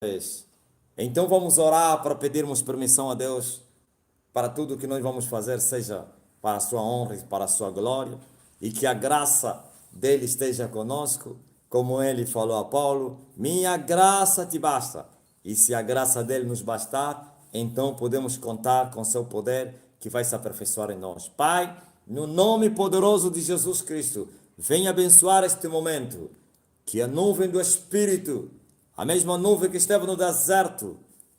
vez. Então vamos orar para pedirmos permissão a Deus para tudo que nós vamos fazer, seja para a sua honra e para a sua glória, e que a graça dele esteja conosco, como ele falou a Paulo: minha graça te basta. E se a graça dele nos bastar, então podemos contar com seu poder que vai se aperfeiçoar em nós. Pai, no nome poderoso de Jesus Cristo, venha abençoar este momento, que a nuvem do Espírito, a mesma nuvem que esteve no deserto,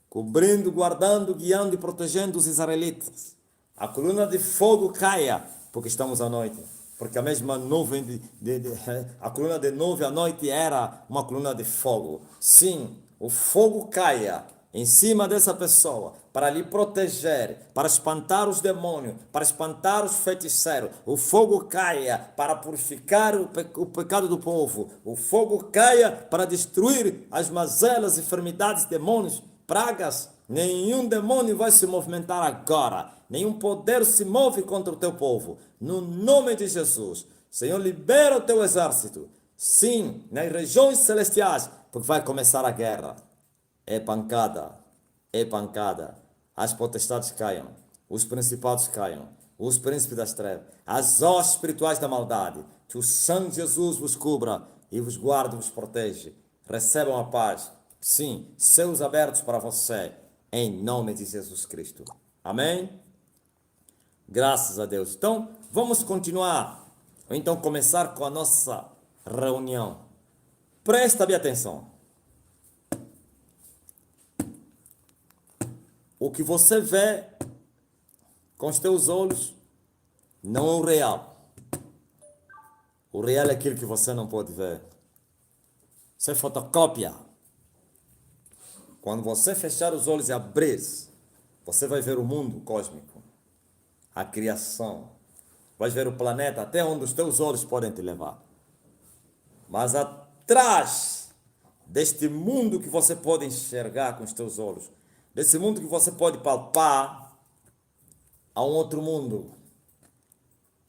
cobrindo, guardando, guiando e protegendo os israelitas, a coluna de fogo caia, porque estamos à noite. Porque a mesma nuvem, a coluna de nuvem à noite era uma coluna de fogo. Sim, o fogo caia em cima dessa pessoa, para lhe proteger, para espantar os demônios, para espantar os feiticeiros. O fogo caia para purificar o pecado do povo. O fogo caia para destruir as mazelas, enfermidades, demônios, pragas. Nenhum demônio vai se movimentar agora. Nenhum poder se move contra o teu povo. No nome de Jesus, Senhor, libera o teu exército. Sim, nas regiões celestiais, porque vai começar a guerra. É pancada, é pancada. As potestades caiam, os principados caiam, os príncipes das trevas, as hostes espirituais da maldade. Que o sangue de Jesus vos cubra e vos guarde e vos protege. Recebam a paz. Sim, céus abertos para você, em nome de Jesus Cristo. Amém? Graças a Deus. Então, vamos continuar. Ou então começar com a nossa reunião. Presta bem atenção. O que você vê com os teus olhos não é o real. O real é aquilo que você não pode ver. Isso é fotocópia. Quando você fechar os olhos e abrir, você vai ver o mundo cósmico, a criação. Vai ver o planeta até onde os teus olhos podem te levar. Mas atrás deste mundo que você pode enxergar com os teus olhos, desse mundo que você pode palpar, há um outro mundo.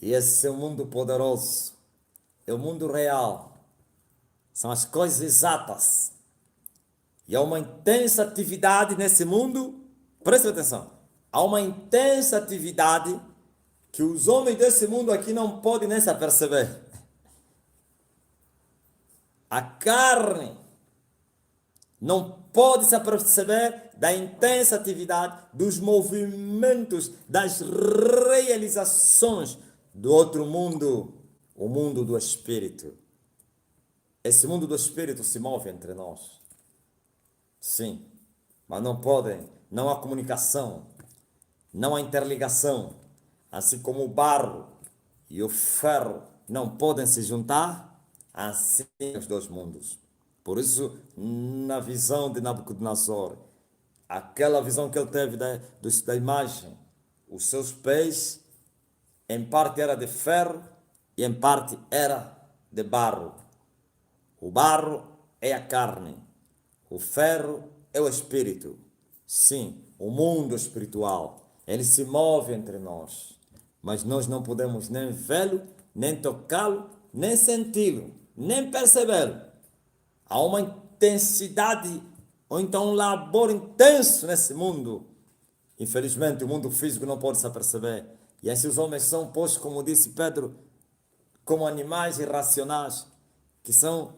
E esse é o mundo poderoso. É o mundo real. São as coisas exatas. E há uma intensa atividade nesse mundo. Preste atenção. Há uma intensa atividade que os homens desse mundo aqui não podem nem se aperceber. A carne não pode se aperceber da intensa atividade, dos movimentos, das realizações do outro mundo, o mundo do Espírito. Esse mundo do Espírito se move entre nós. Sim, mas não podem, não há comunicação, não há interligação. Assim como o barro e o ferro não podem se juntar, assim os dois mundos. Por isso, na visão de Nabucodonosor, aquela visão que ele teve da imagem, os seus pés, em parte era de ferro e em parte era de barro. O barro é a carne, o ferro é o espírito. Sim, o mundo espiritual, ele se move entre nós, mas nós não podemos nem vê-lo, nem tocá-lo, nem senti-lo, nem percebê-lo. Há uma intensidade, ou então um labor intenso nesse mundo. Infelizmente, o mundo físico não pode se aperceber. E assim os homens são postos, como disse Pedro, como animais irracionais, que são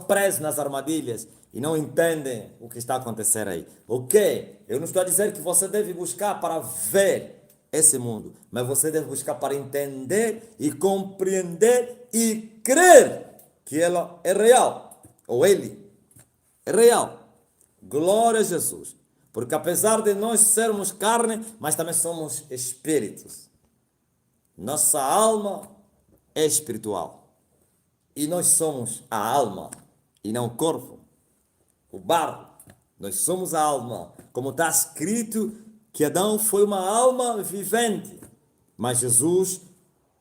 presos nas armadilhas e não entendem o que está a acontecer aí. Ok? Eu não estou a dizer que você deve buscar para ver esse mundo, mas você deve buscar para entender e compreender e crer que ela é real, ou ele é real. Glória a Jesus. Porque apesar de nós sermos carne, mas também somos espíritos. Nossa alma é espiritual. E nós somos a alma e não o corpo. O barro. Nós somos a alma. Como está escrito que Adão foi uma alma vivente. Mas Jesus,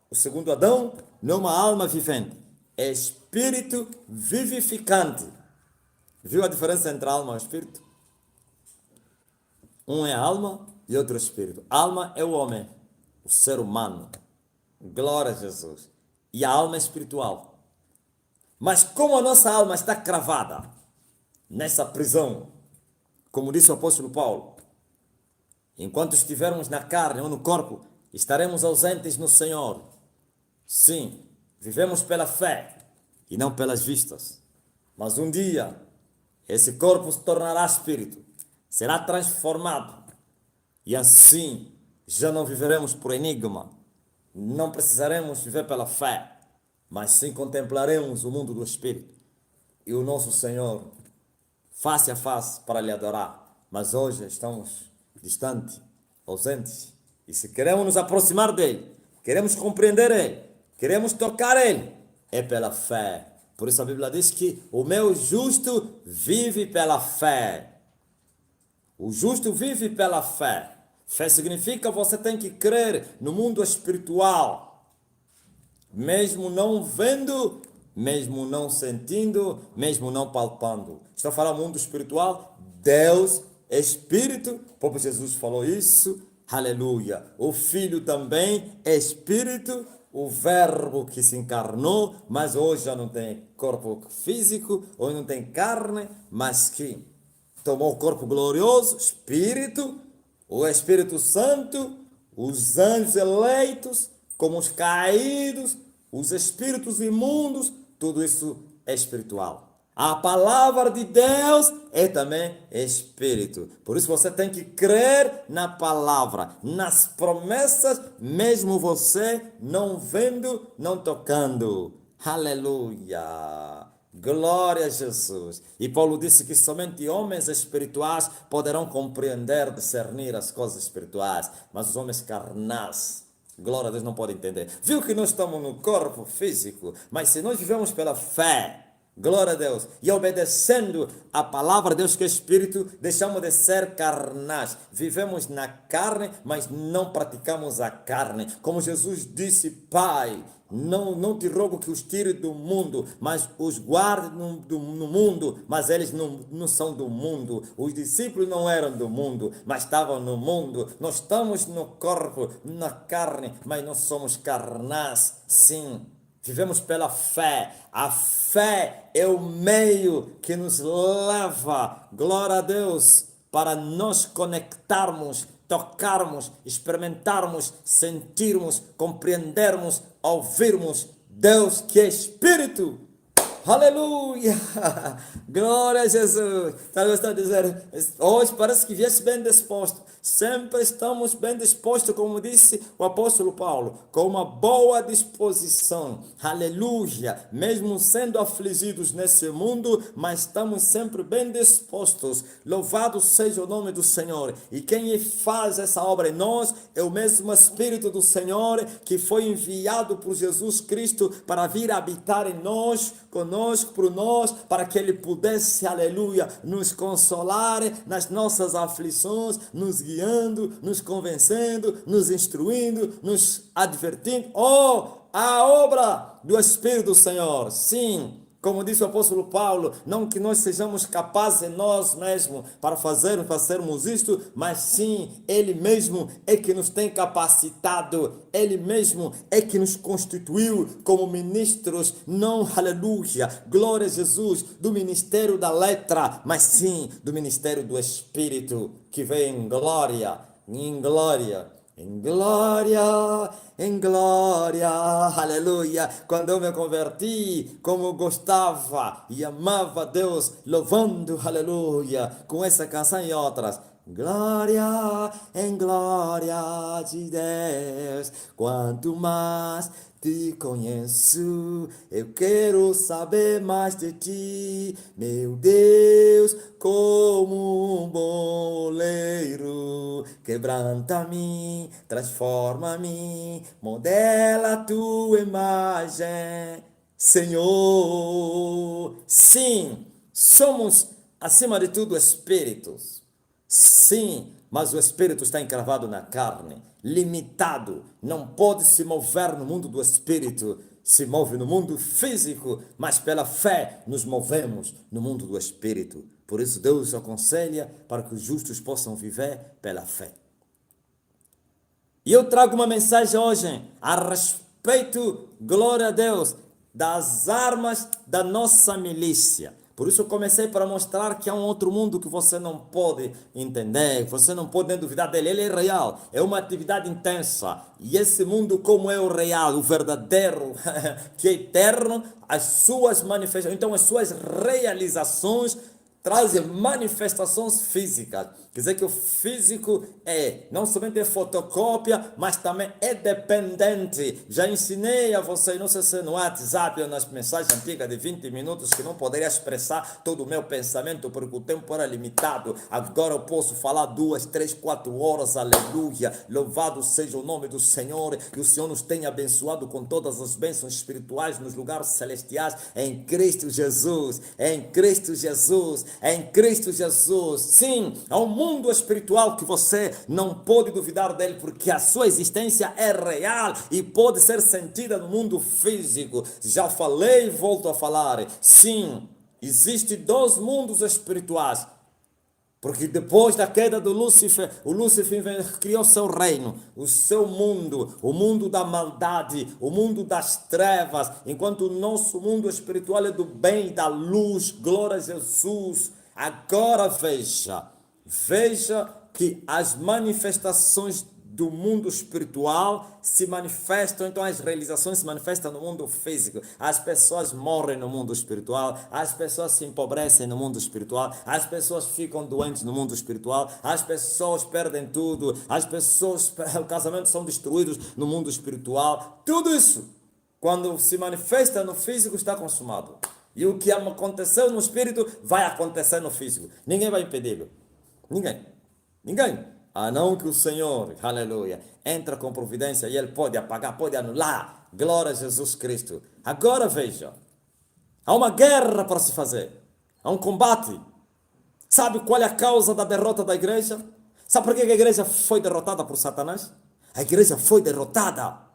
o segundo Adão, não é uma alma vivente. É espírito vivificante. Viu a diferença entre alma e espírito? Um é alma e outro é espírito. Alma é o homem, o ser humano. Glória a Jesus. E a alma é espiritual. Mas como a nossa alma está cravada nessa prisão. Como disse o apóstolo Paulo, enquanto estivermos na carne ou no corpo, estaremos ausentes no Senhor. Sim, vivemos pela fé e não pelas vistas. Mas um dia, esse corpo se tornará espírito, será transformado. E assim, já não viveremos por enigma. Não precisaremos viver pela fé, mas sim contemplaremos o mundo do espírito e o nosso Senhor face a face para lhe adorar. Mas hoje estamos distantes, ausentes. E se queremos nos aproximar dele, queremos compreender ele, queremos tocar ele, é pela fé. Por isso a Bíblia diz que o meu justo vive pela fé. O justo vive pela fé. Fé significa você tem que crer no mundo espiritual, mesmo não vendo, mesmo não sentindo, mesmo não palpando. Estou a falar do mundo espiritual. Deus é espírito, o próprio Jesus falou isso, aleluia. O Filho também é espírito, o Verbo que se encarnou, mas hoje já não tem corpo físico, hoje não tem carne, mas que tomou o corpo glorioso, espírito, o Espírito Santo, os anjos eleitos, como os caídos, os espíritos imundos, tudo isso é espiritual. A palavra de Deus é também espírito. Por isso você tem que crer na palavra, nas promessas, mesmo você não vendo, não tocando. Aleluia! Glória a Jesus. E Paulo disse que somente homens espirituais poderão compreender, discernir as coisas espirituais, mas os homens carnais, glória a Deus, não podem entender. Viu que nós estamos no corpo físico, mas se nós vivemos pela fé, glória a Deus, e obedecendo a palavra de Deus que é Espírito, deixamos de ser carnais. Vivemos na carne, mas não praticamos a carne. Como Jesus disse, Pai, não te rogo que os tire do mundo, mas os guarde no mundo, mas eles não são do mundo. Os discípulos não eram do mundo, mas estavam no mundo. Nós estamos no corpo, na carne, mas nós somos carnais, sim. Vivemos pela fé. A fé é o meio que nos leva, glória a Deus, para nós conectarmos, tocarmos, experimentarmos, sentirmos, compreendermos, ouvirmos Deus que é Espírito. Aleluia! Glória a Jesus! Está gostando de dizer? Hoje parece que viesse bem disposto. Sempre estamos bem dispostos, como disse o apóstolo Paulo, com uma boa disposição. Aleluia! Mesmo sendo afligidos nesse mundo, mas estamos sempre bem dispostos. Louvado seja o nome do Senhor. E quem faz essa obra em nós é o mesmo Espírito do Senhor que foi enviado por Jesus Cristo para vir habitar em nós, conosco, por nós, para que Ele pudesse, aleluia, nos consolar nas nossas aflições, nos guiando, nos convencendo, nos instruindo, nos advertindo. Oh, a obra do Espírito do Senhor, sim. Como disse o apóstolo Paulo, não que nós sejamos capazes em nós mesmos para fazermos isto, mas sim, Ele mesmo é que nos tem capacitado, Ele mesmo é que nos constituiu como ministros, não, aleluia, glória a Jesus, do ministério da letra, mas sim, do ministério do Espírito, que vem em glória, em glória. Em glória, em glória, aleluia. Quando eu me converti, como eu gostava e amava Deus, louvando, aleluia, com essa canção e outras. Glória, em glória de Deus, quanto mais te conheço, eu quero saber mais de ti, meu Deus, como um bom oleiro, quebranta-me, transforma-me, modela a tua imagem, Senhor. Sim, somos, acima de tudo, espíritos. Sim, mas o espírito está encravado na carne, limitado, não pode se mover no mundo do espírito, se move no mundo físico, mas pela fé nos movemos no mundo do espírito. Por isso Deus aconselha para que os justos possam viver pela fé. E eu trago uma mensagem hoje a respeito, glória a Deus, das armas da nossa milícia. Por isso eu comecei para mostrar que há um outro mundo que você não pode entender, que você não pode nem duvidar dele. Ele é real, é uma atividade intensa. E esse mundo, como é o real, o verdadeiro, que é eterno, as suas manifestações, então as suas realizações trazem manifestações físicas. Quer dizer que o físico não somente é fotocópia, mas também é dependente. Já ensinei a vocês, não sei se no WhatsApp ou nas mensagens antigas de 20 minutos, que não poderia expressar todo o meu pensamento, porque o tempo era limitado. Agora eu posso falar 2, 3, 4 horas, aleluia. Louvado seja o nome do Senhor, que o Senhor nos tenha abençoado com todas as bênçãos espirituais nos lugares celestiais, em Cristo Jesus, em Cristo Jesus, em Cristo Jesus. Sim, há um mundo espiritual que você não pode duvidar dele, porque a sua existência é real e pode ser sentida no mundo físico. Já falei e volto a falar. Sim, existem 2 mundos espirituais. Porque depois da queda do Lúcifer, o Lúcifer criou seu reino, o seu mundo, o mundo da maldade, o mundo das trevas, enquanto o nosso mundo espiritual é do bem e da luz. Glória a Jesus. Agora veja que as manifestações do mundo espiritual se manifestam, então as realizações se manifestam no mundo físico. As pessoas morrem no mundo espiritual, as pessoas se empobrecem no mundo espiritual, as pessoas ficam doentes no mundo espiritual, as pessoas perdem tudo, as pessoas, o casamento são destruídos no mundo espiritual. Tudo isso, quando se manifesta no físico, está consumado. E o que aconteceu no espírito vai acontecer no físico. Ninguém vai impedi-lo. Ninguém. A não que o Senhor, aleluia, entra com providência e Ele pode apagar, pode anular. Glória a Jesus Cristo. Agora veja, há uma guerra para se fazer. Há um combate. Sabe qual é a causa da derrota da igreja? Sabe por que a igreja foi derrotada por Satanás? A igreja foi derrotada.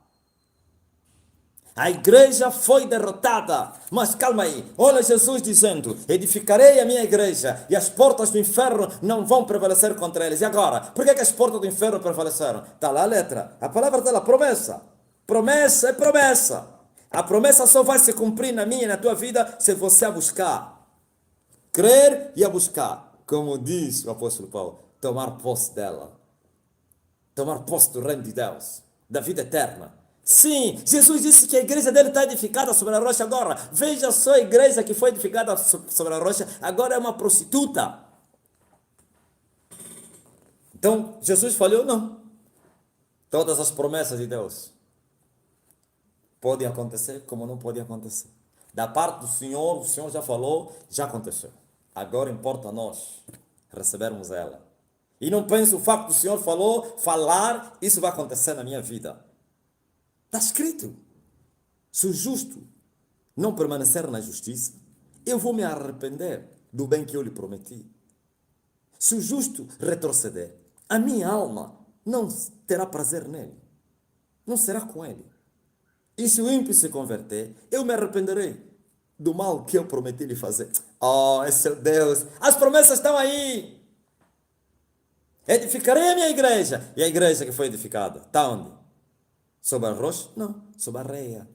A igreja foi derrotada. Mas calma aí. Olha Jesus dizendo: edificarei a minha igreja e as portas do inferno não vão prevalecer contra eles. E agora? Por que as portas do inferno prevaleceram? Está lá a letra. A palavra está lá, promessa. Promessa é promessa. A promessa só vai se cumprir na minha e na tua vida se você a buscar. Crer e a buscar. Como diz o apóstolo Paulo, tomar posse dela. Tomar posse do reino de Deus, da vida eterna. Sim, Jesus disse que a igreja dele está edificada sobre a rocha agora. Veja só a igreja que foi edificada sobre a rocha, agora é uma prostituta. Então, Jesus falou, não. Todas as promessas de Deus podem acontecer como não podem acontecer. Da parte do Senhor, o Senhor já falou, já aconteceu. Agora importa a nós recebermos ela. E não pense o facto do Senhor falar, isso vai acontecer na minha vida. Está escrito. Se o justo não permanecer na justiça, eu vou me arrepender do bem que eu lhe prometi. Se o justo retroceder, a minha alma não terá prazer nele. Não será com ele. E se o ímpio se converter, eu me arrependerei do mal que eu prometi lhe fazer. Oh, esse é o Deus. As promessas estão aí. Edificarei a minha igreja. E a igreja que foi edificada, está onde? Sobre a rocha? Não, sobre a areia.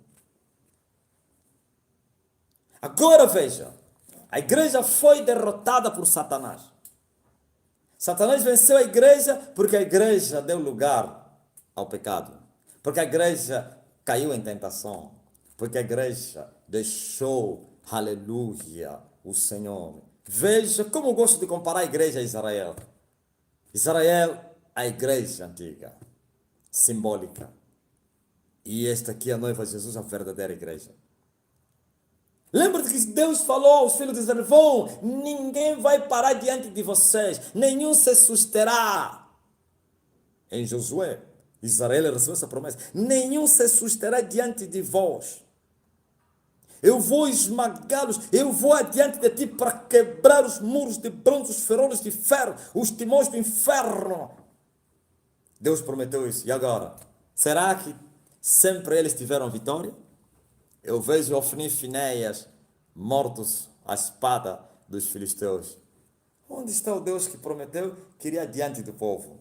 Agora veja, a igreja foi derrotada por Satanás. Satanás venceu a igreja porque a igreja deu lugar ao pecado. Porque a igreja caiu em tentação. Porque a igreja deixou, aleluia, o Senhor. Veja como eu gosto de comparar a igreja a Israel. Israel, a igreja antiga, simbólica. E esta aqui é a noiva de Jesus, a verdadeira igreja. Lembra-te que Deus falou aos filhos de Israel: ninguém vai parar diante de vocês, nenhum se susterá. Em Josué, Israel recebeu essa promessa: nenhum se susterá diante de vós. Eu vou esmagá-los, eu vou adiante de ti para quebrar os muros de bronze, os ferrolhos de ferro, os timões do inferno. Deus prometeu isso. E agora? Será que sempre eles tiveram vitória? Eu vejo Ofni e Finéias mortos à espada dos filisteus. Onde está o Deus que prometeu que iria diante do povo?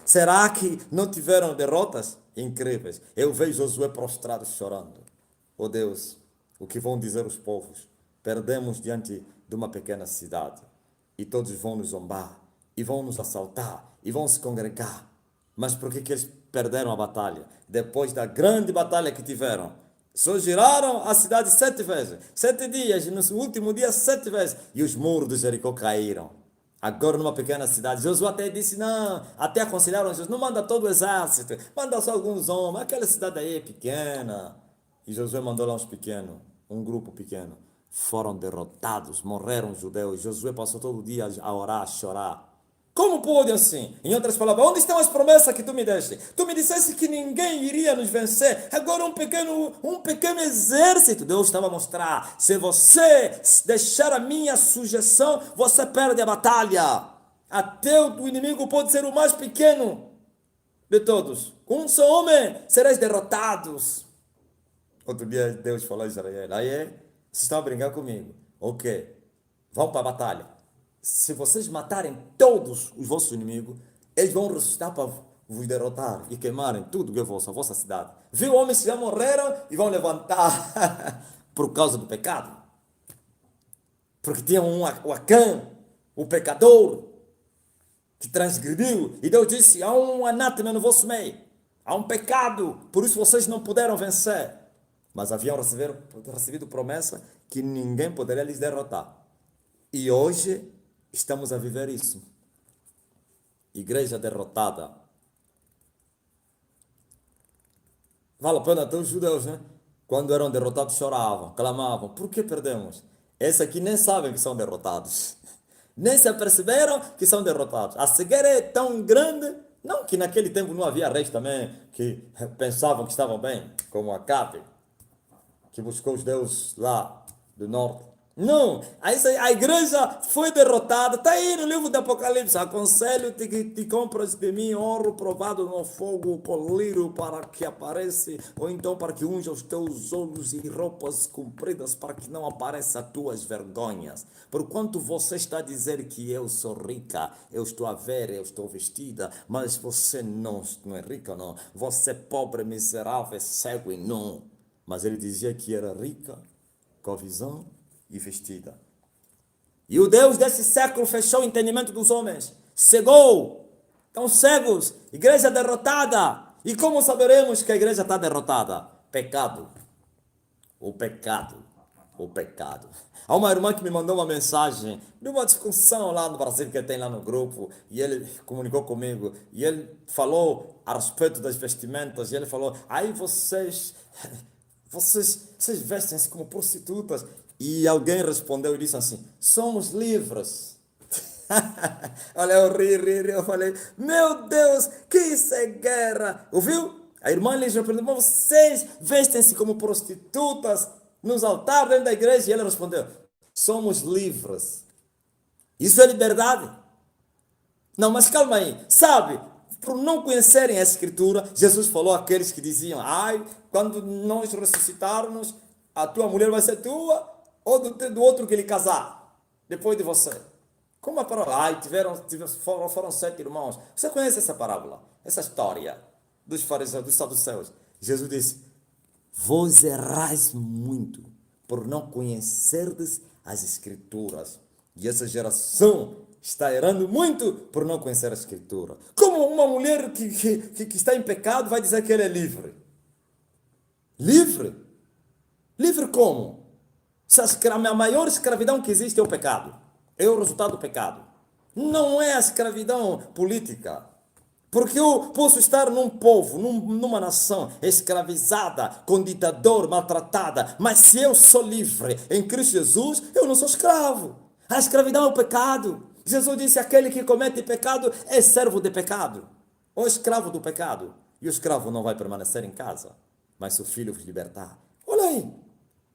Será que não tiveram derrotas incríveis? Eu vejo Josué prostrado chorando. Oh Deus, o que vão dizer os povos? Perdemos diante de uma pequena cidade. E todos vão nos zombar, e vão nos assaltar, e vão se congregar. Mas por que eles perderam a batalha? Depois da grande batalha que tiveram, só giraram a cidade 7 vezes. 7 dias, e no último dia 7 vezes. E os muros de Jericó caíram. Agora numa pequena cidade. Josué até disse, não, até aconselharam Jesus, não manda todo o exército, manda só alguns homens, aquela cidade aí é pequena. E Josué mandou lá uns pequenos, um grupo pequeno. Foram derrotados, morreram os judeus. Josué passou todo o dia a orar, a chorar. Como pôde assim? Em outras palavras, onde estão as promessas que tu me deste? Tu me disseste que ninguém iria nos vencer. Agora um pequeno exército. Deus estava a mostrar. Se você deixar a minha sugestão, você perde a batalha. Até o inimigo pode ser o mais pequeno de todos. Com um só homem sereis derrotados. Outro dia Deus falou a Israel. Aí vocês estão a brincar comigo. Ok, vão para a batalha. Se vocês matarem todos os vossos inimigos, eles vão ressuscitar para vos derrotar e queimarem tudo que é a vossa cidade. Viu homens que já morreram e vão levantar por causa do pecado? Porque tinha o Acã, o pecador, que transgrediu. E Deus disse, há um anátema no vosso meio. Há um pecado, por isso vocês não puderam vencer. Mas haviam recebido promessa que ninguém poderia lhes derrotar. E hoje estamos a viver isso. Igreja derrotada. Vale a pena até os judeus, né? Quando eram derrotados choravam, clamavam. Por que perdemos? Esses aqui nem sabem que são derrotados. Nem se aperceberam que são derrotados. A cegueira é tão grande, não que naquele tempo não havia reis também que pensavam que estavam bem, como Acabe, que buscou os deuses lá do norte. Não, a igreja foi derrotada. Está aí no livro do Apocalipse. Aconselho-te que te compras de mim ouro provado no fogo, poliro para que apareça, ou então para que unja os teus olhos e roupas compridas para que não apareçam as tuas vergonhas. Porquanto você está a dizer que eu sou rica, eu estou a ver, eu estou vestida, mas você não é rica, não. Você é pobre, miserável, cego e nu. Mas ele dizia que era rica, com a visão e vestida. E o Deus desse século fechou o entendimento dos homens. Cegou. Estão cegos. Igreja derrotada. E como saberemos que a igreja está derrotada? Pecado. O pecado. O pecado. Há uma irmã que me mandou uma mensagem de uma discussão lá no Brasil que tem lá no grupo, e ele comunicou comigo, e ele falou a respeito das vestimentas, e ele falou, aí vocês vestem-se como prostitutas. E alguém respondeu e disse assim, somos livres. Olha, eu ri, eu falei, meu Deus, que isso é guerra. Ouviu? A irmã lhe respondeu, mas vocês vestem-se como prostitutas nos altares dentro da igreja. E ele respondeu, somos livres. Isso é liberdade? Não, mas calma aí, sabe, por não conhecerem a Escritura, Jesus falou àqueles que diziam, ai, quando nós ressuscitarmos, a tua mulher vai ser tua, ou do outro que ele casar, depois de você. Como a parábola? Ai, foram 7 irmãos. Você conhece essa parábola? Essa história dos fariseus, dos saduceus? Jesus disse, vós errais muito por não conhecerdes as Escrituras. E essa geração está errando muito por não conhecer a Escritura. Como uma mulher que está em pecado vai dizer que ela é livre? Livre? Livre como? Se a maior escravidão que existe é o pecado. É o resultado do pecado. Não é a escravidão política. Porque eu posso estar num povo, numa nação escravizada, com ditador, maltratada. Mas se eu sou livre em Cristo Jesus, eu não sou escravo. A escravidão é o pecado. Jesus disse, aquele que comete pecado é servo de pecado. Ou escravo do pecado. E o escravo não vai permanecer em casa. Mas se o filho vos libertar. Olha aí.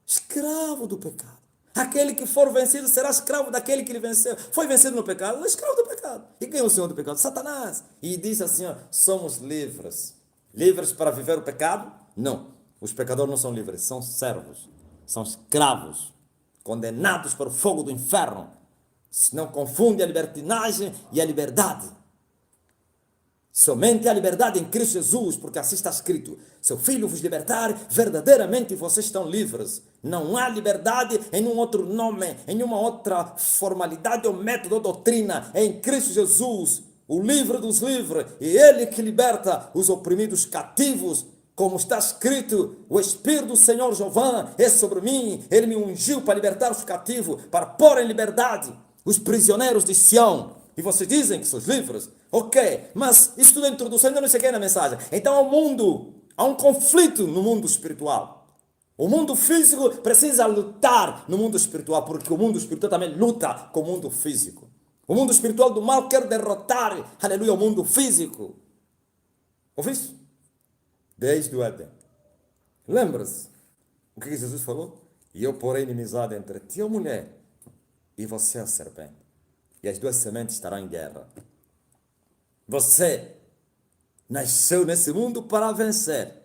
Escravo do pecado. Aquele que for vencido será escravo daquele que ele venceu. Foi vencido no pecado, é escravo do pecado. E quem é o senhor do pecado? Satanás. E disse assim, ó, somos livres. Livres para viver o pecado? Não. Os pecadores não são livres, são servos. São escravos. Condenados para o fogo do inferno. Não confunde a libertinagem e a liberdade. Somente há liberdade em Cristo Jesus, porque assim está escrito: seu Filho vos libertar, verdadeiramente vocês estão livres. Não há liberdade em nenhum outro nome, em nenhuma outra formalidade ou método ou doutrina. É em Cristo Jesus, o livre dos livres, e Ele que liberta os oprimidos cativos. Como está escrito: o Espírito do Senhor Jeová é sobre mim, Ele me ungiu para libertar os cativos, para pôr em liberdade os prisioneiros de Sião. E vocês dizem que sois livres? Ok, mas isso tudo é introdução, ainda não cheguei na mensagem. Então há um conflito no mundo espiritual. O mundo físico precisa lutar no mundo espiritual, porque o mundo espiritual também luta com o mundo físico. O mundo espiritual do mal quer derrotar, aleluia, o mundo físico. Ouviste? Desde o Éden. Lembra-se o que Jesus falou? E eu porei inimizade entre ti, ó mulher, e você, a serpente. E as duas sementes estarão em guerra. Você nasceu nesse mundo para vencer.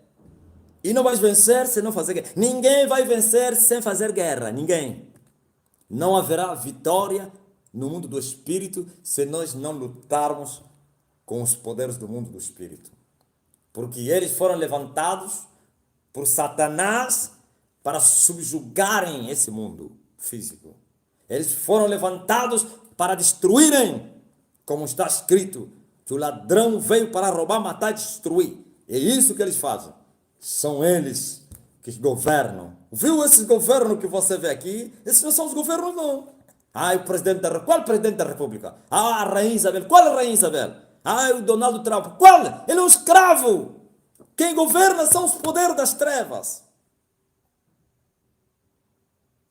E não vais vencer se não fazer guerra. Ninguém vai vencer sem fazer guerra. Ninguém. Não haverá vitória no mundo do espírito se nós não lutarmos com os poderes do mundo do espírito. Porque eles foram levantados por Satanás para subjugarem esse mundo físico. Eles foram levantados para destruírem, como está escrito, que o ladrão veio para roubar, matar e destruir. É isso que eles fazem. São eles que governam. Viu esses governos que você vê aqui? Esses não são os governos, não. O presidente da República. Qual presidente da República? A Rainha Isabel. Qual a Rainha Isabel? O Donald Trump. Qual? Ele é um escravo. Quem governa são os poderes das trevas.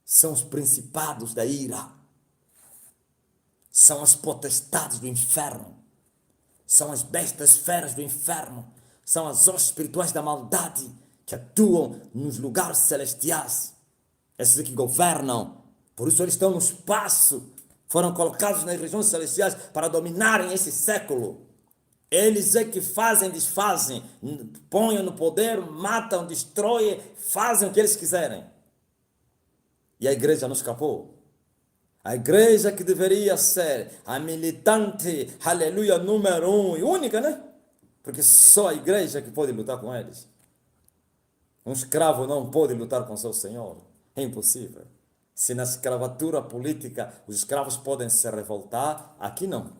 São os principados da ira. São as potestades do inferno. São as bestas feras do inferno. São as hostes espirituais da maldade que atuam nos lugares celestiais. Esses que governam. Por isso eles estão no espaço. Foram colocados nas regiões celestiais para dominarem esse século. Eles é que fazem, desfazem, põem no poder, matam, destroem, fazem o que eles quiserem. E a igreja não escapou. A igreja que deveria ser a militante, aleluia, número 1 e única, né? Porque só a igreja que pode lutar com eles. Um escravo não pode lutar com seu senhor. É impossível. Se na escravatura política os escravos podem se revoltar, aqui não.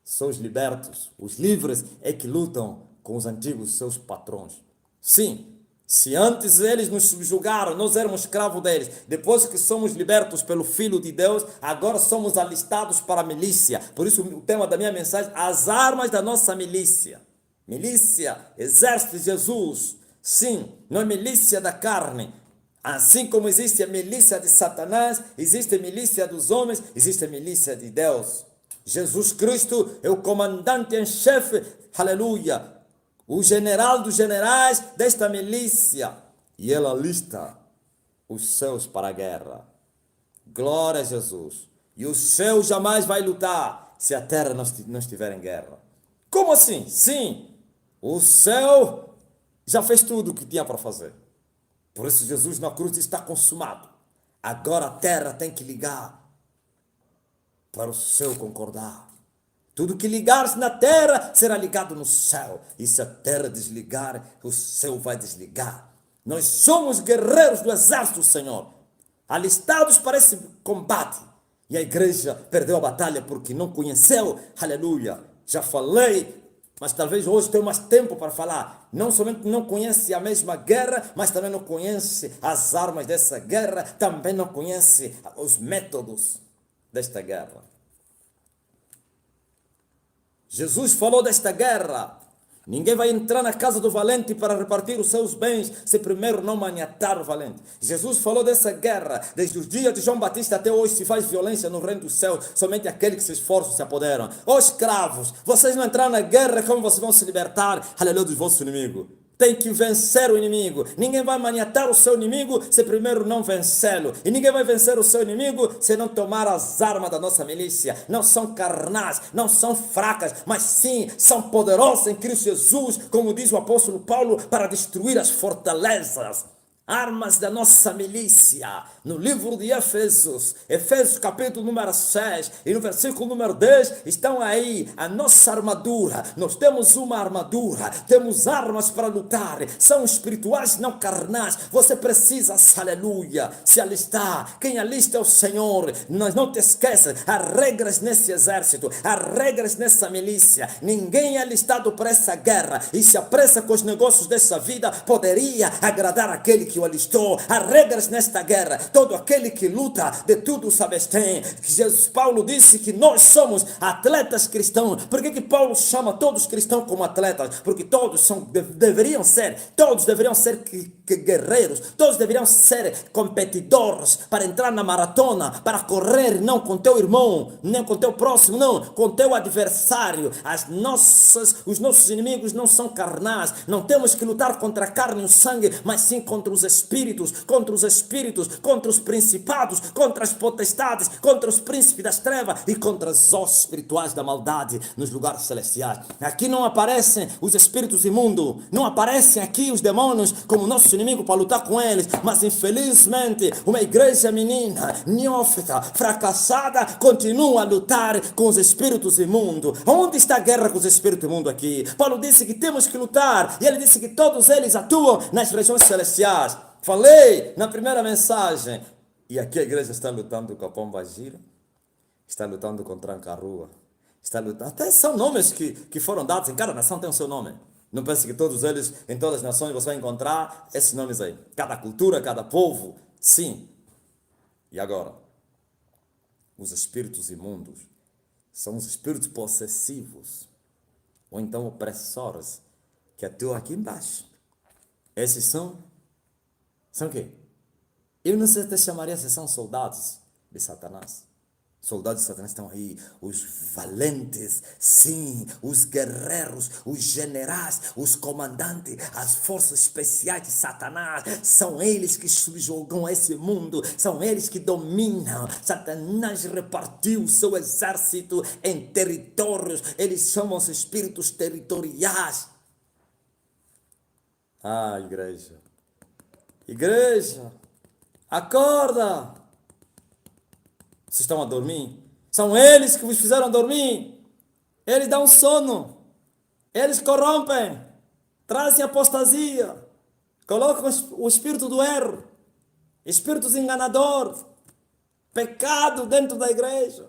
Só os libertos, os livres, é que lutam com os antigos seus patrões. Sim. Se antes eles nos subjugaram, nós éramos escravos deles. Depois que somos libertos pelo Filho de Deus, agora somos alistados para a milícia. Por isso o tema da minha mensagem, as armas da nossa milícia. Milícia, exército de Jesus. Sim, não é milícia da carne. Assim como existe a milícia de Satanás, existe a milícia dos homens, existe a milícia de Deus. Jesus Cristo é o comandante em chefe, aleluia, o general dos generais desta milícia. E ele alista os seus para a guerra. Glória a Jesus. E o céu jamais vai lutar se a terra não estiver em guerra. Como assim? Sim, o céu já fez tudo o que tinha para fazer. Por isso Jesus na cruz está consumado. Agora a terra tem que ligar para o céu concordar. Tudo que ligar-se na terra será ligado no céu. E se a terra desligar, o céu vai desligar. Nós somos guerreiros do exército do Senhor, alistados para esse combate. E a igreja perdeu a batalha porque não conheceu. Aleluia. Já falei, mas talvez hoje tenha mais tempo para falar. Não somente não conhece a mesma guerra, mas também não conhece as armas dessa guerra. Também não conhece os métodos desta guerra. Jesus falou desta guerra. Ninguém vai entrar na casa do valente para repartir os seus bens se primeiro não maniatar o valente. Jesus falou dessa guerra. Desde os dias de João Batista até hoje se faz violência no reino do céu. Somente aqueles que se esforçam se apoderam. Ó escravos, vocês não entraram na guerra, como vocês vão se libertar, aleluia, do vosso inimigo? Tem que vencer o inimigo. Ninguém vai maniatar o seu inimigo se primeiro não vencê-lo. E ninguém vai vencer o seu inimigo se não tomar as armas da nossa milícia. Não são carnais, não são fracas, mas sim são poderosas em Cristo Jesus, como diz o apóstolo Paulo, para destruir as fortalezas. armas da nossa milícia. No livro de Efésios, Efésios capítulo número 6 e no versículo número 10, estão aí a nossa armadura. Nós temos uma armadura, temos armas para lutar, são espirituais, não carnais. Você precisa, aleluia, se alistar. Quem alista é o Senhor. Mas não te esqueça, há regras nesse exército, há regras nessa milícia. Ninguém é alistado para essa guerra e se apressa com os negócios dessa vida, poderia agradar aquele que o alistou. Há regras nesta guerra. Todo aquele que luta, de tudo se abstém. Paulo disse que nós somos atletas cristãos. Por que Paulo chama todos os cristãos como atletas? Porque todos deveriam ser guerreiros, todos deveriam ser competidores para entrar na maratona, para correr não com teu irmão, nem com teu próximo, não, com teu adversário. Os nossos inimigos não são carnais, não temos que lutar contra a carne e o sangue, mas sim contra os espíritos, contra os principados, contra as potestades, contra os príncipes das trevas e contra os ossos espirituais da maldade nos lugares celestiais. Aqui não aparecem os espíritos imundos, não aparecem aqui os demônios como nosso inimigo para lutar com eles, mas infelizmente uma igreja menina, neófita, fracassada, continua a lutar com os espíritos imundos. Onde está a guerra com os espíritos imundos aqui? Paulo disse que temos que lutar, e ele disse que todos eles atuam nas regiões celestiais. Falei na primeira mensagem. E aqui a igreja está lutando com a pomba gira, está lutando com o tranca-rua, está lutando. Até são nomes que foram dados, em cada nação tem o seu nome. Não pense que todos eles, em todas as nações, você vai encontrar esses nomes aí. Cada cultura, cada povo, sim. E agora? Os espíritos imundos são os espíritos possessivos, ou então opressores, que atuam aqui embaixo. Esses são o quê? Eu não sei até chamaria se são soldados de Satanás. Soldados de Satanás estão aí, os valentes, sim, os guerreiros, os generais, os comandantes, as forças especiais de Satanás. São eles que subjugam esse mundo, são eles que dominam. Satanás repartiu o seu exército em territórios, eles chamam-se espíritos territoriais. Ah, igreja, acorda! Vocês estão a dormir? São eles que vos fizeram dormir. Eles dão sono. Eles corrompem. Trazem apostasia. Colocam o espírito do erro. Espíritos enganadores. Pecado dentro da igreja.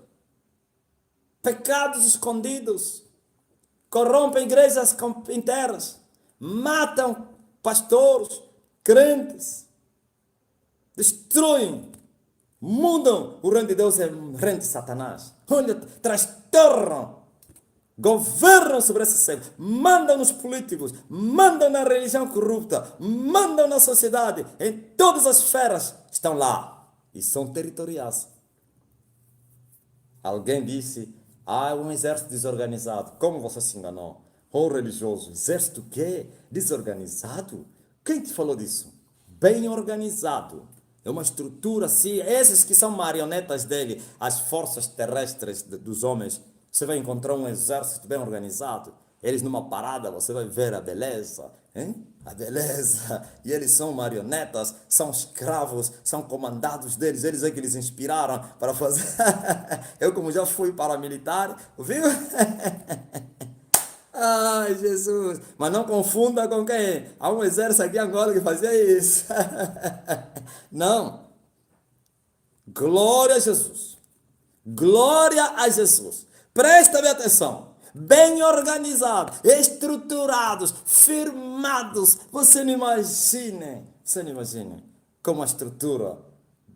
Pecados escondidos. Corrompem igrejas inteiras. Matam pastores, crentes. Destruem. Mudam o reino de Deus é o reino de Satanás. Olha, transtornam, governam sobre esse ser, mandam nos políticos, mandam na religião corrupta, mandam na sociedade, em todas as esferas estão lá e são territoriais. Alguém disse, um exército desorganizado. Como você se enganou? Oh, religioso, exército o quê? Desorganizado? Quem te falou disso? Bem organizado. É uma estrutura assim, esses que são marionetas dele, as forças terrestres dos homens, você vai encontrar um exército bem organizado, eles numa parada, você vai ver a beleza, hein? A beleza, e eles são marionetas, são escravos, são comandados deles, eles é que eles inspiraram para fazer, eu como já fui paramilitar, viu? Ai, Jesus, mas não confunda com quem? Há um exército aqui em Angola que fazia isso. Não. Glória a Jesus. Glória a Jesus. Presta bem atenção. Bem organizados, estruturados, firmados. Você não imagina como a estrutura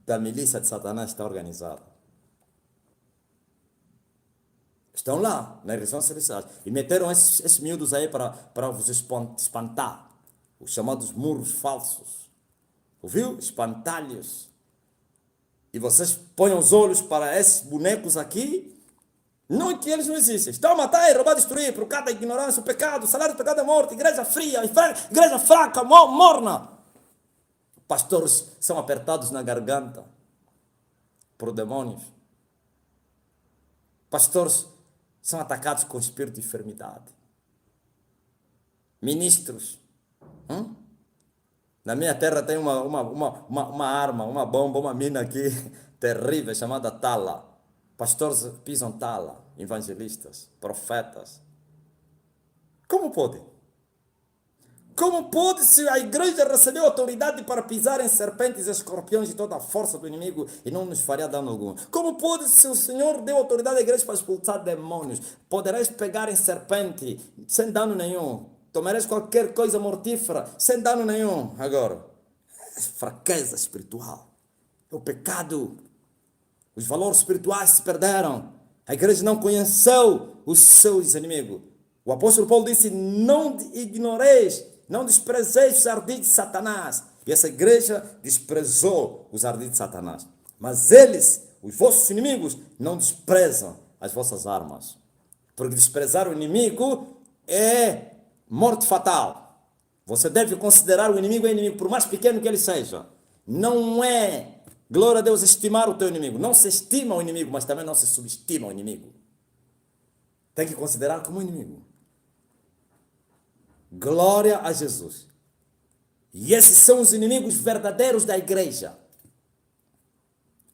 da milícia de Satanás está organizada. Estão lá, na região celestial. E meteram esses miúdos aí para vos espantar. Os chamados muros falsos. Ouviu? Espantalhos. E vocês põem os olhos para esses bonecos aqui. Não que eles não existem. Estão a matar, roubar, destruir. Por causa da ignorância, o pecado. O salário do pecado é morte. Igreja fria, igreja fraca, morna. Pastores são apertados na garganta por demônios. Pastores são atacados com espírito de enfermidade. Ministros Na minha terra tem uma arma, uma bomba, uma mina aqui terrível chamada tala. Pastores pisam tala, evangelistas, profetas. Como pode? Como pode se a igreja recebeu autoridade para pisar em serpentes, escorpiões e toda a força do inimigo e não nos faria dano algum? Como pode se o Senhor deu autoridade à igreja para expulsar demônios? Podereis pegar em serpente sem dano nenhum. Tomareis qualquer coisa mortífera sem dano nenhum. Agora, é fraqueza espiritual. É o pecado. Os valores espirituais se perderam. A igreja não conheceu os seus inimigos. O apóstolo Paulo disse: não ignoreis, não desprezeis os ardis de Satanás. E essa igreja desprezou os ardis de Satanás. Mas eles, os vossos inimigos, não desprezam as vossas armas. Porque desprezar o inimigo é morte fatal. Você deve considerar o inimigo por mais pequeno que ele seja. Não é, glória a Deus, estimar o teu inimigo. Não se estima o inimigo, mas também não se subestima o inimigo. Tem que considerar como inimigo. Glória a Jesus. E esses são os inimigos verdadeiros da igreja.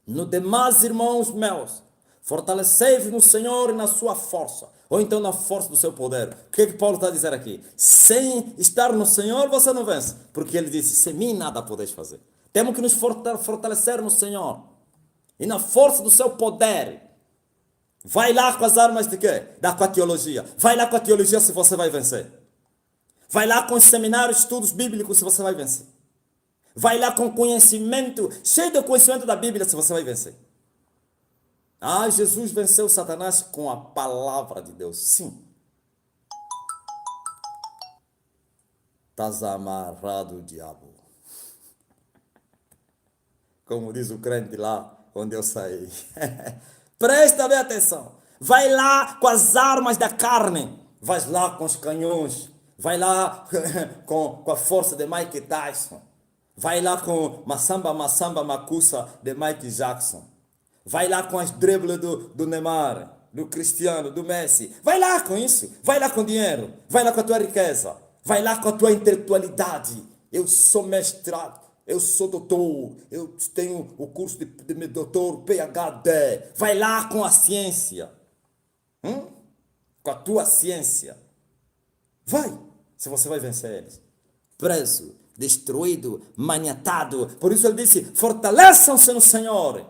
No demais, irmãos meus, fortalecei-vos no Senhor e na sua força, ou então na força do seu poder. O que é que Paulo está a dizer aqui? Sem estar no Senhor você não vence, porque ele disse: sem mim nada podeis fazer. Temos que nos fortalecer no Senhor e na força do seu poder. Vai lá com as armas de quê? Com a teologia. Vai lá com a teologia se você vai vencer. Vai lá com os seminários, estudos bíblicos se você vai vencer. Vai lá com conhecimento, cheio de conhecimento da Bíblia se você vai vencer. Ah, Jesus venceu Satanás com a palavra de Deus. Sim. Estás amarrado, diabo. Como diz o crente lá onde eu saí. Presta bem atenção. Vai lá com as armas da carne. Vai lá com os canhões. Vai lá com a força de Mike Tyson. Vai lá com Massamba Makusa de Mike Jackson. Vai lá com as dribles do Neymar, do Cristiano, do Messi. Vai lá com isso. Vai lá com dinheiro. Vai lá com a tua riqueza. Vai lá com a tua intelectualidade. Eu sou mestrado. Eu sou doutor. Eu tenho o curso de doutor PhD. Vai lá com a ciência. Com a tua ciência. Vai. Se você vai vencer eles. Preso, destruído, maniatado. Por isso ele disse: fortaleçam-se no Senhor.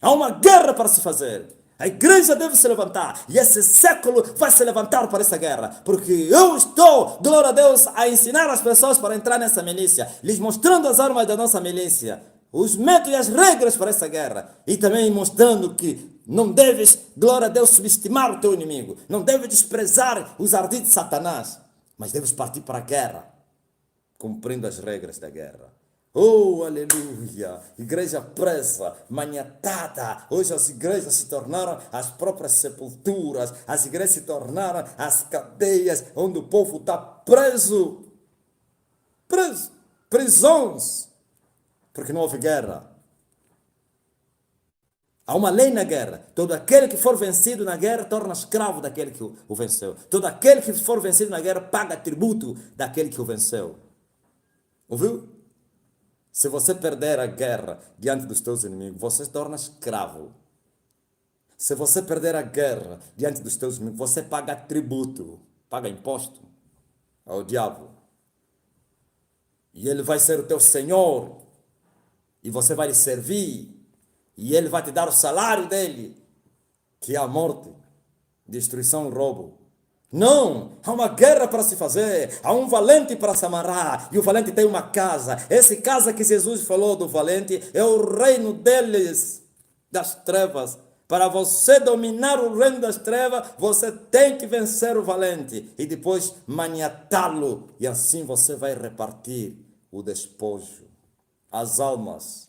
Há uma guerra para se fazer. A igreja deve se levantar. E esse século vai se levantar para essa guerra. Porque eu estou, glória a Deus, a ensinar as pessoas para entrar nessa milícia. Lhes mostrando as armas da nossa milícia. Os métodos e as regras para essa guerra. E também mostrando que não deves, glória a Deus, subestimar o teu inimigo. Não deves desprezar os ardis de Satanás. Mas deves partir para a guerra. Cumprindo as regras da guerra. Oh, aleluia! Igreja presa, maniatada. Hoje as igrejas se tornaram as próprias sepulturas. As igrejas se tornaram as cadeias onde o povo está preso. Preso. Prisões. Porque não houve guerra. Há uma lei na guerra. Todo aquele que for vencido na guerra torna escravo daquele que o venceu. Todo aquele que for vencido na guerra paga tributo daquele que o venceu. Ouviu? Se você perder a guerra diante dos teus inimigos, você se torna escravo. Se você perder a guerra diante dos teus inimigos, você paga tributo, paga imposto ao diabo. E ele vai ser o teu senhor. E você vai lhe servir. E ele vai te dar o salário dele, que é a morte, destruição e roubo. Não, há uma guerra para se fazer, há um valente para se amarrar, e o valente tem uma casa. Essa casa que Jesus falou do valente é o reino deles, das trevas. Para você dominar o reino das trevas, você tem que vencer o valente e depois maniatá-lo, e assim você vai repartir o despojo, as almas,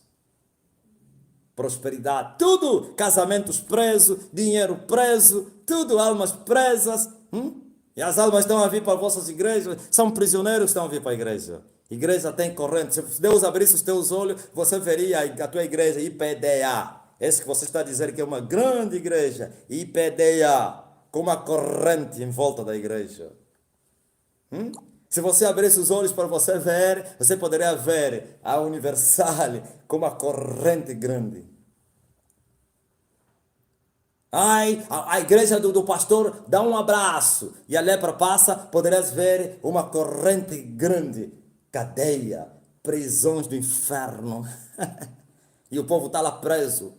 prosperidade, tudo, casamentos presos, dinheiro preso, tudo, almas presas. E as almas estão a vir para vossas igrejas, são prisioneiros que estão a vir para a igreja. Igreja tem corrente. Se Deus abrisse os teus olhos, você veria a tua igreja IPDA. Esse que você está a dizer que é uma grande igreja, IPDA, com uma corrente em volta da igreja. Se você abrisse os olhos para você ver, você poderia ver a Universal com uma corrente grande. Ai, a igreja do pastor dá um abraço e a lepra passa, poderás ver uma corrente grande, cadeia, prisões do inferno. E o povo está lá preso.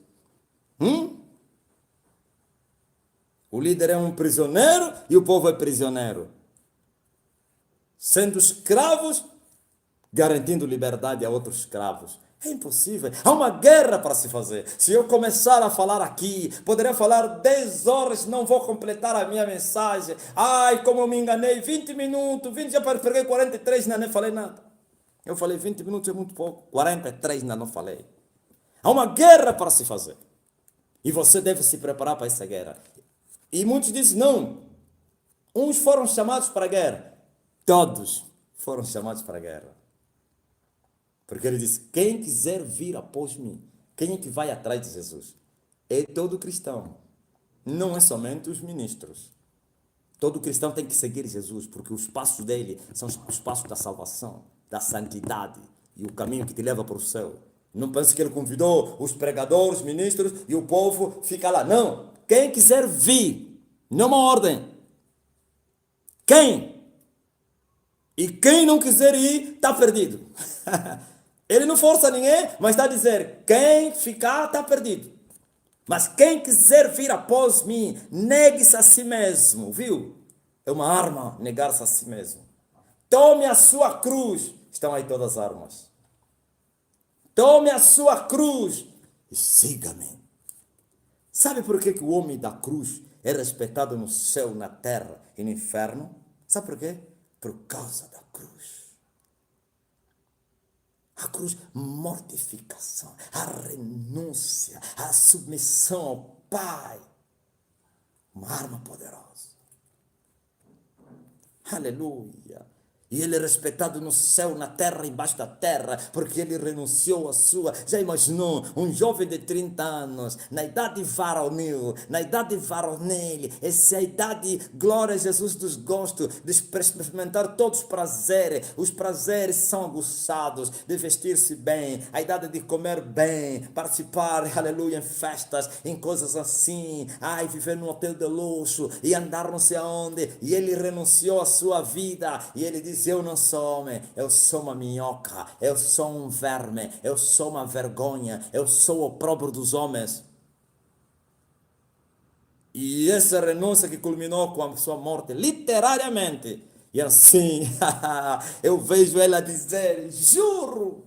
O líder é um prisioneiro e o povo é prisioneiro. Sendo escravos, garantindo liberdade a outros escravos. É impossível. Há uma guerra para se fazer. Se eu começar a falar aqui, poderia falar 10 horas, não vou completar a minha mensagem. Ai, como eu me enganei, 20 minutos, 20, já preguei 43, ainda nem falei nada. Eu falei 20 minutos é muito pouco, 43 ainda não falei. Há uma guerra para se fazer. E você deve se preparar para essa guerra. E muitos dizem, não, uns foram chamados para a guerra. Todos foram chamados para a guerra. Porque ele disse, quem quiser vir após mim, quem é que vai atrás de Jesus? É todo cristão. Não é somente os ministros. Todo cristão tem que seguir Jesus, porque os passos dele são os passos da salvação, da santidade e o caminho que te leva para o céu. Não pense que ele convidou os pregadores, os ministros e o povo fica lá. Não. Quem quiser vir, não é uma ordem. Quem? E quem não quiser ir, está perdido. Ele não força ninguém, mas está a dizer, quem ficar, está perdido. Mas quem quiser vir após mim, negue-se a si mesmo, viu? É uma arma, negar-se a si mesmo. Tome a sua cruz. Estão aí todas as armas. Tome a sua cruz e siga-me. Sabe por que o homem da cruz é respeitado no céu, na terra e no inferno? Sabe por quê? Por causa da cruz. A cruz, mortificação, a renúncia, a submissão ao Pai. Uma arma poderosa. Aleluia. E ele é respeitado no céu, na terra, embaixo da terra, porque ele renunciou à sua. Já imaginou um jovem de 30 anos, na idade varonil, essa é a idade, glória a Jesus dos gostos, de experimentar todos os prazeres. Os prazeres são aguçados, de vestir-se bem, a idade de comer bem, participar, aleluia, em festas, em coisas assim, viver num hotel de luxo e andar não sei aonde. E ele renunciou à sua vida e ele disse, eu não sou homem, eu sou uma minhoca, eu sou um verme, eu sou uma vergonha, eu sou o opróbrio dos homens. E essa renúncia que culminou com a sua morte, literariamente. E assim, eu vejo ela dizer, juro,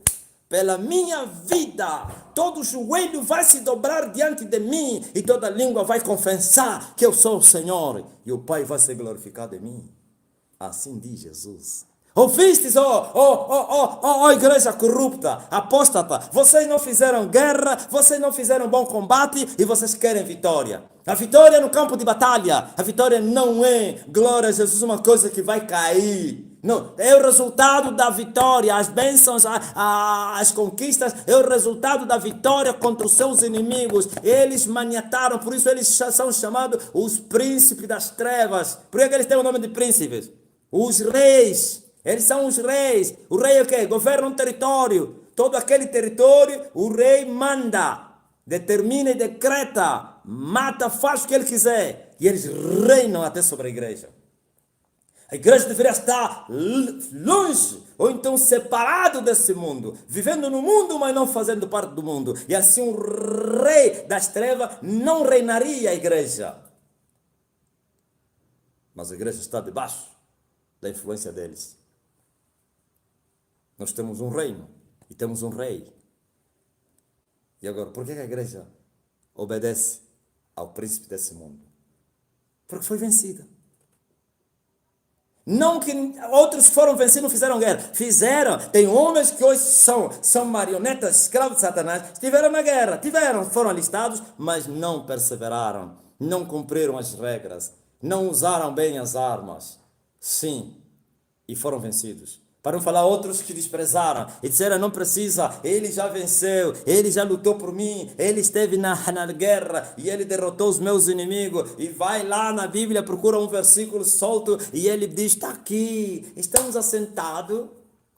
pela minha vida, todo joelho vai se dobrar diante de mim e toda língua vai confessar que eu sou o Senhor e o Pai vai ser glorificado em mim. Assim diz Jesus. Ouvistes, igreja corrupta, apóstata, vocês não fizeram guerra, vocês não fizeram bom combate e vocês querem vitória. A vitória é no campo de batalha, a vitória não é, glória a Jesus, uma coisa que vai cair. Não, é o resultado da vitória, as bênçãos, as conquistas, é o resultado da vitória contra os seus inimigos. Eles maniataram, por isso eles são chamados os príncipes das trevas. Por que eles têm o nome de príncipes? Os reis, eles são os reis. O rei é o quê? Governa um território. Todo aquele território, o rei manda, determina e decreta, mata, faz o que ele quiser. E eles reinam até sobre a igreja. A igreja deveria estar longe, ou então separado desse mundo, vivendo no mundo, mas não fazendo parte do mundo. E assim o rei das trevas não reinaria a igreja. Mas a igreja está debaixo da influência deles. Nós temos um reino e temos um rei. E agora, por que a igreja obedece ao príncipe desse mundo? Porque foi vencida. Não que outros foram vencidos, não fizeram guerra. Fizeram. Tem homens que hoje são marionetas, escravos de Satanás. Estiveram na guerra, foram alistados, mas não perseveraram. Não cumpriram as regras. Não usaram bem as armas. Sim, e foram vencidos. Para não falar outros que desprezaram e disseram, não precisa, ele já venceu, ele já lutou por mim, ele esteve na guerra e ele derrotou os meus inimigos. E vai lá na Bíblia, procura um versículo solto e ele diz, está aqui, estamos assentados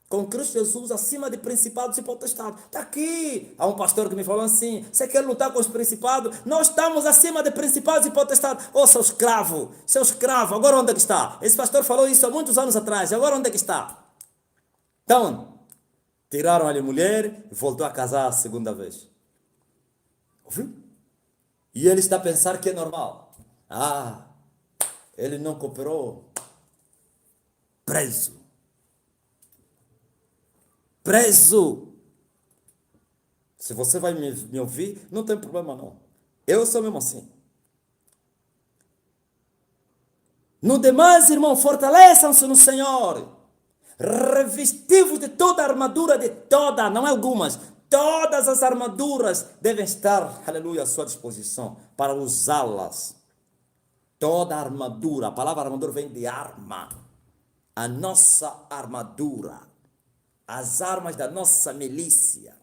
com Cristo Jesus acima de principados e potestades. Está aqui. Há um pastor que me falou assim, você quer lutar com os principados? Nós estamos acima de principados e potestades. Ô, seu escravo, agora onde é que está? Esse pastor falou isso há muitos anos atrás, agora onde é que está? Então, tiraram-lhe a mulher e voltou a casar a segunda vez. Ouviu? E ele está a pensar que é normal. Ah, ele não cooperou. Preso. Preso. Se você vai me ouvir, não tem problema não. Eu sou mesmo assim. No demais, irmão, fortaleçam-se no Senhor. Revestivos de toda a armadura, não algumas, todas as armaduras devem estar, aleluia, à sua disposição para usá-las. Toda a armadura, a palavra armadura vem de arma. A nossa armadura, as armas da nossa milícia,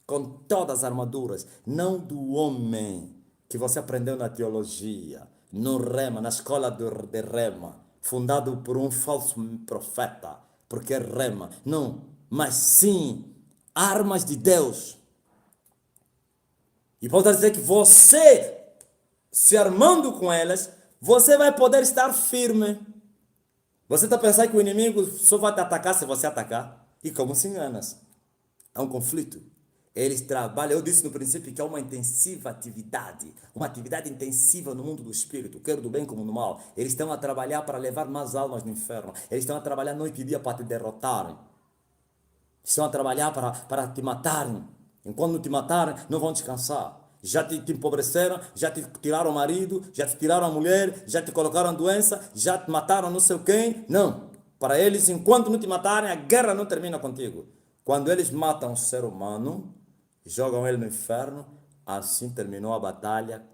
com todas as armaduras, não do homem que você aprendeu na teologia, no Rema, na escola de Rema, fundado por um falso profeta, porque é Rema, não, mas sim, armas de Deus. E pode dizer que você, se armando com elas, você vai poder estar firme. Você está pensando que o inimigo só vai te atacar se você atacar? E como se enganas? Há um conflito. Eles trabalham, eu disse no princípio que há uma intensiva atividade, uma atividade intensiva no mundo do espírito, quer do bem como do mal. Eles estão a trabalhar para levar mais almas no inferno. Eles estão a trabalhar noite e dia para te derrotarem. Estão a trabalhar para te matarem. Enquanto não te matarem, não vão descansar. Já te empobreceram, já te tiraram o marido, já te tiraram a mulher, já te colocaram doença, já te mataram não sei quem. Não. Para eles, enquanto não te matarem, a guerra não termina contigo. Quando eles matam um ser humano, jogam ele no inferno, assim terminou a batalha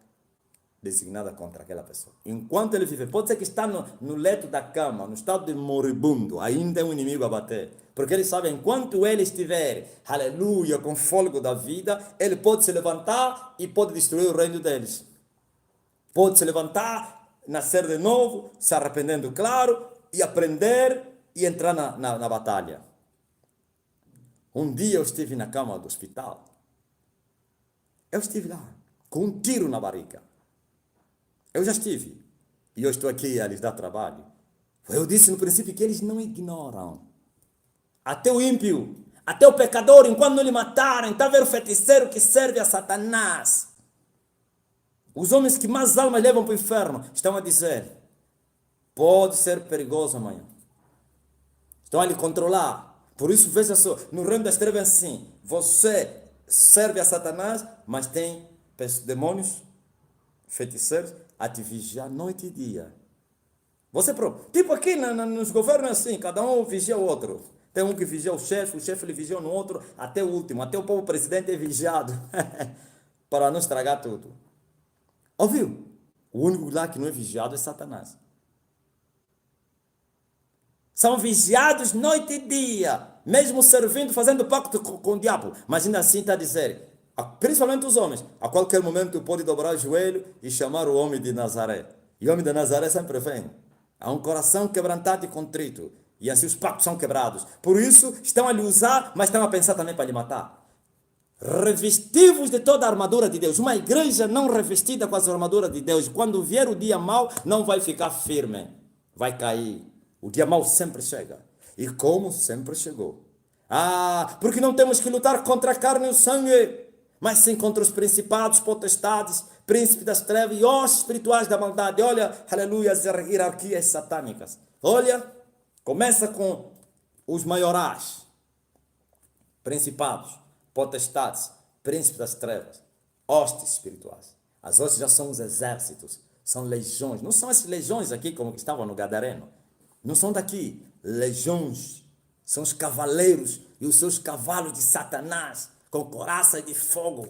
designada contra aquela pessoa. Enquanto ele vive, pode ser que está no leito da cama, no estado de moribundo, ainda é um inimigo a bater. Porque ele sabe, enquanto ele estiver, aleluia, com fôlego da vida, ele pode se levantar e pode destruir o reino deles. Pode se levantar, nascer de novo, se arrependendo, claro, e aprender e entrar na batalha. Um dia eu estive na cama do hospital. Eu estive lá, com um tiro na barriga. Eu já estive. E eu estou aqui a lhes dar trabalho. Eu disse no princípio que eles não ignoram. Até o ímpio, até o pecador, enquanto não lhe matarem, está a ver o feiticeiro que serve a Satanás. Os homens que mais almas levam para o inferno estão a dizer, pode ser perigoso amanhã. Estão a lhe controlar. Por isso, veja só, no reino das trevas assim, você serve a Satanás, mas tem demônios, feiticeiros, a te vigiar noite e dia. Você próprio. Tipo aqui nos governos assim, cada um vigia o outro. Tem um que vigia o chefe ele vigia no outro, até o último, até o povo presidente é vigiado. Para não estragar tudo. Ouviu? O único lá que não é vigiado é Satanás. São vigiados noite e dia, mesmo servindo, fazendo pacto com o diabo. Mas ainda assim está a dizer, principalmente os homens, a qualquer momento pode dobrar o joelho e chamar o homem de Nazaré. E o homem de Nazaré sempre vem. Há um coração quebrantado e contrito. E assim os pactos são quebrados. Por isso, estão a lhe usar, mas estão a pensar também para lhe matar. Revestivos de toda a armadura de Deus. Uma igreja não revestida com as armaduras de Deus, quando vier o dia mau, não vai ficar firme. Vai cair. O dia mau sempre chega. E como sempre chegou. Porque não temos que lutar contra a carne e o sangue, mas sim contra os principados, potestades, príncipes das trevas e os espirituais da maldade. Olha, aleluia, as hierarquias satânicas. Olha, começa com os maiorais, principados, potestades, príncipes das trevas, hostes espirituais. As hostes já são os exércitos, são legiões. Não são essas legiões aqui como que estavam no Gadareno. Não são daqui, legiões. São os cavaleiros e os seus cavalos de Satanás, com coraças de fogo.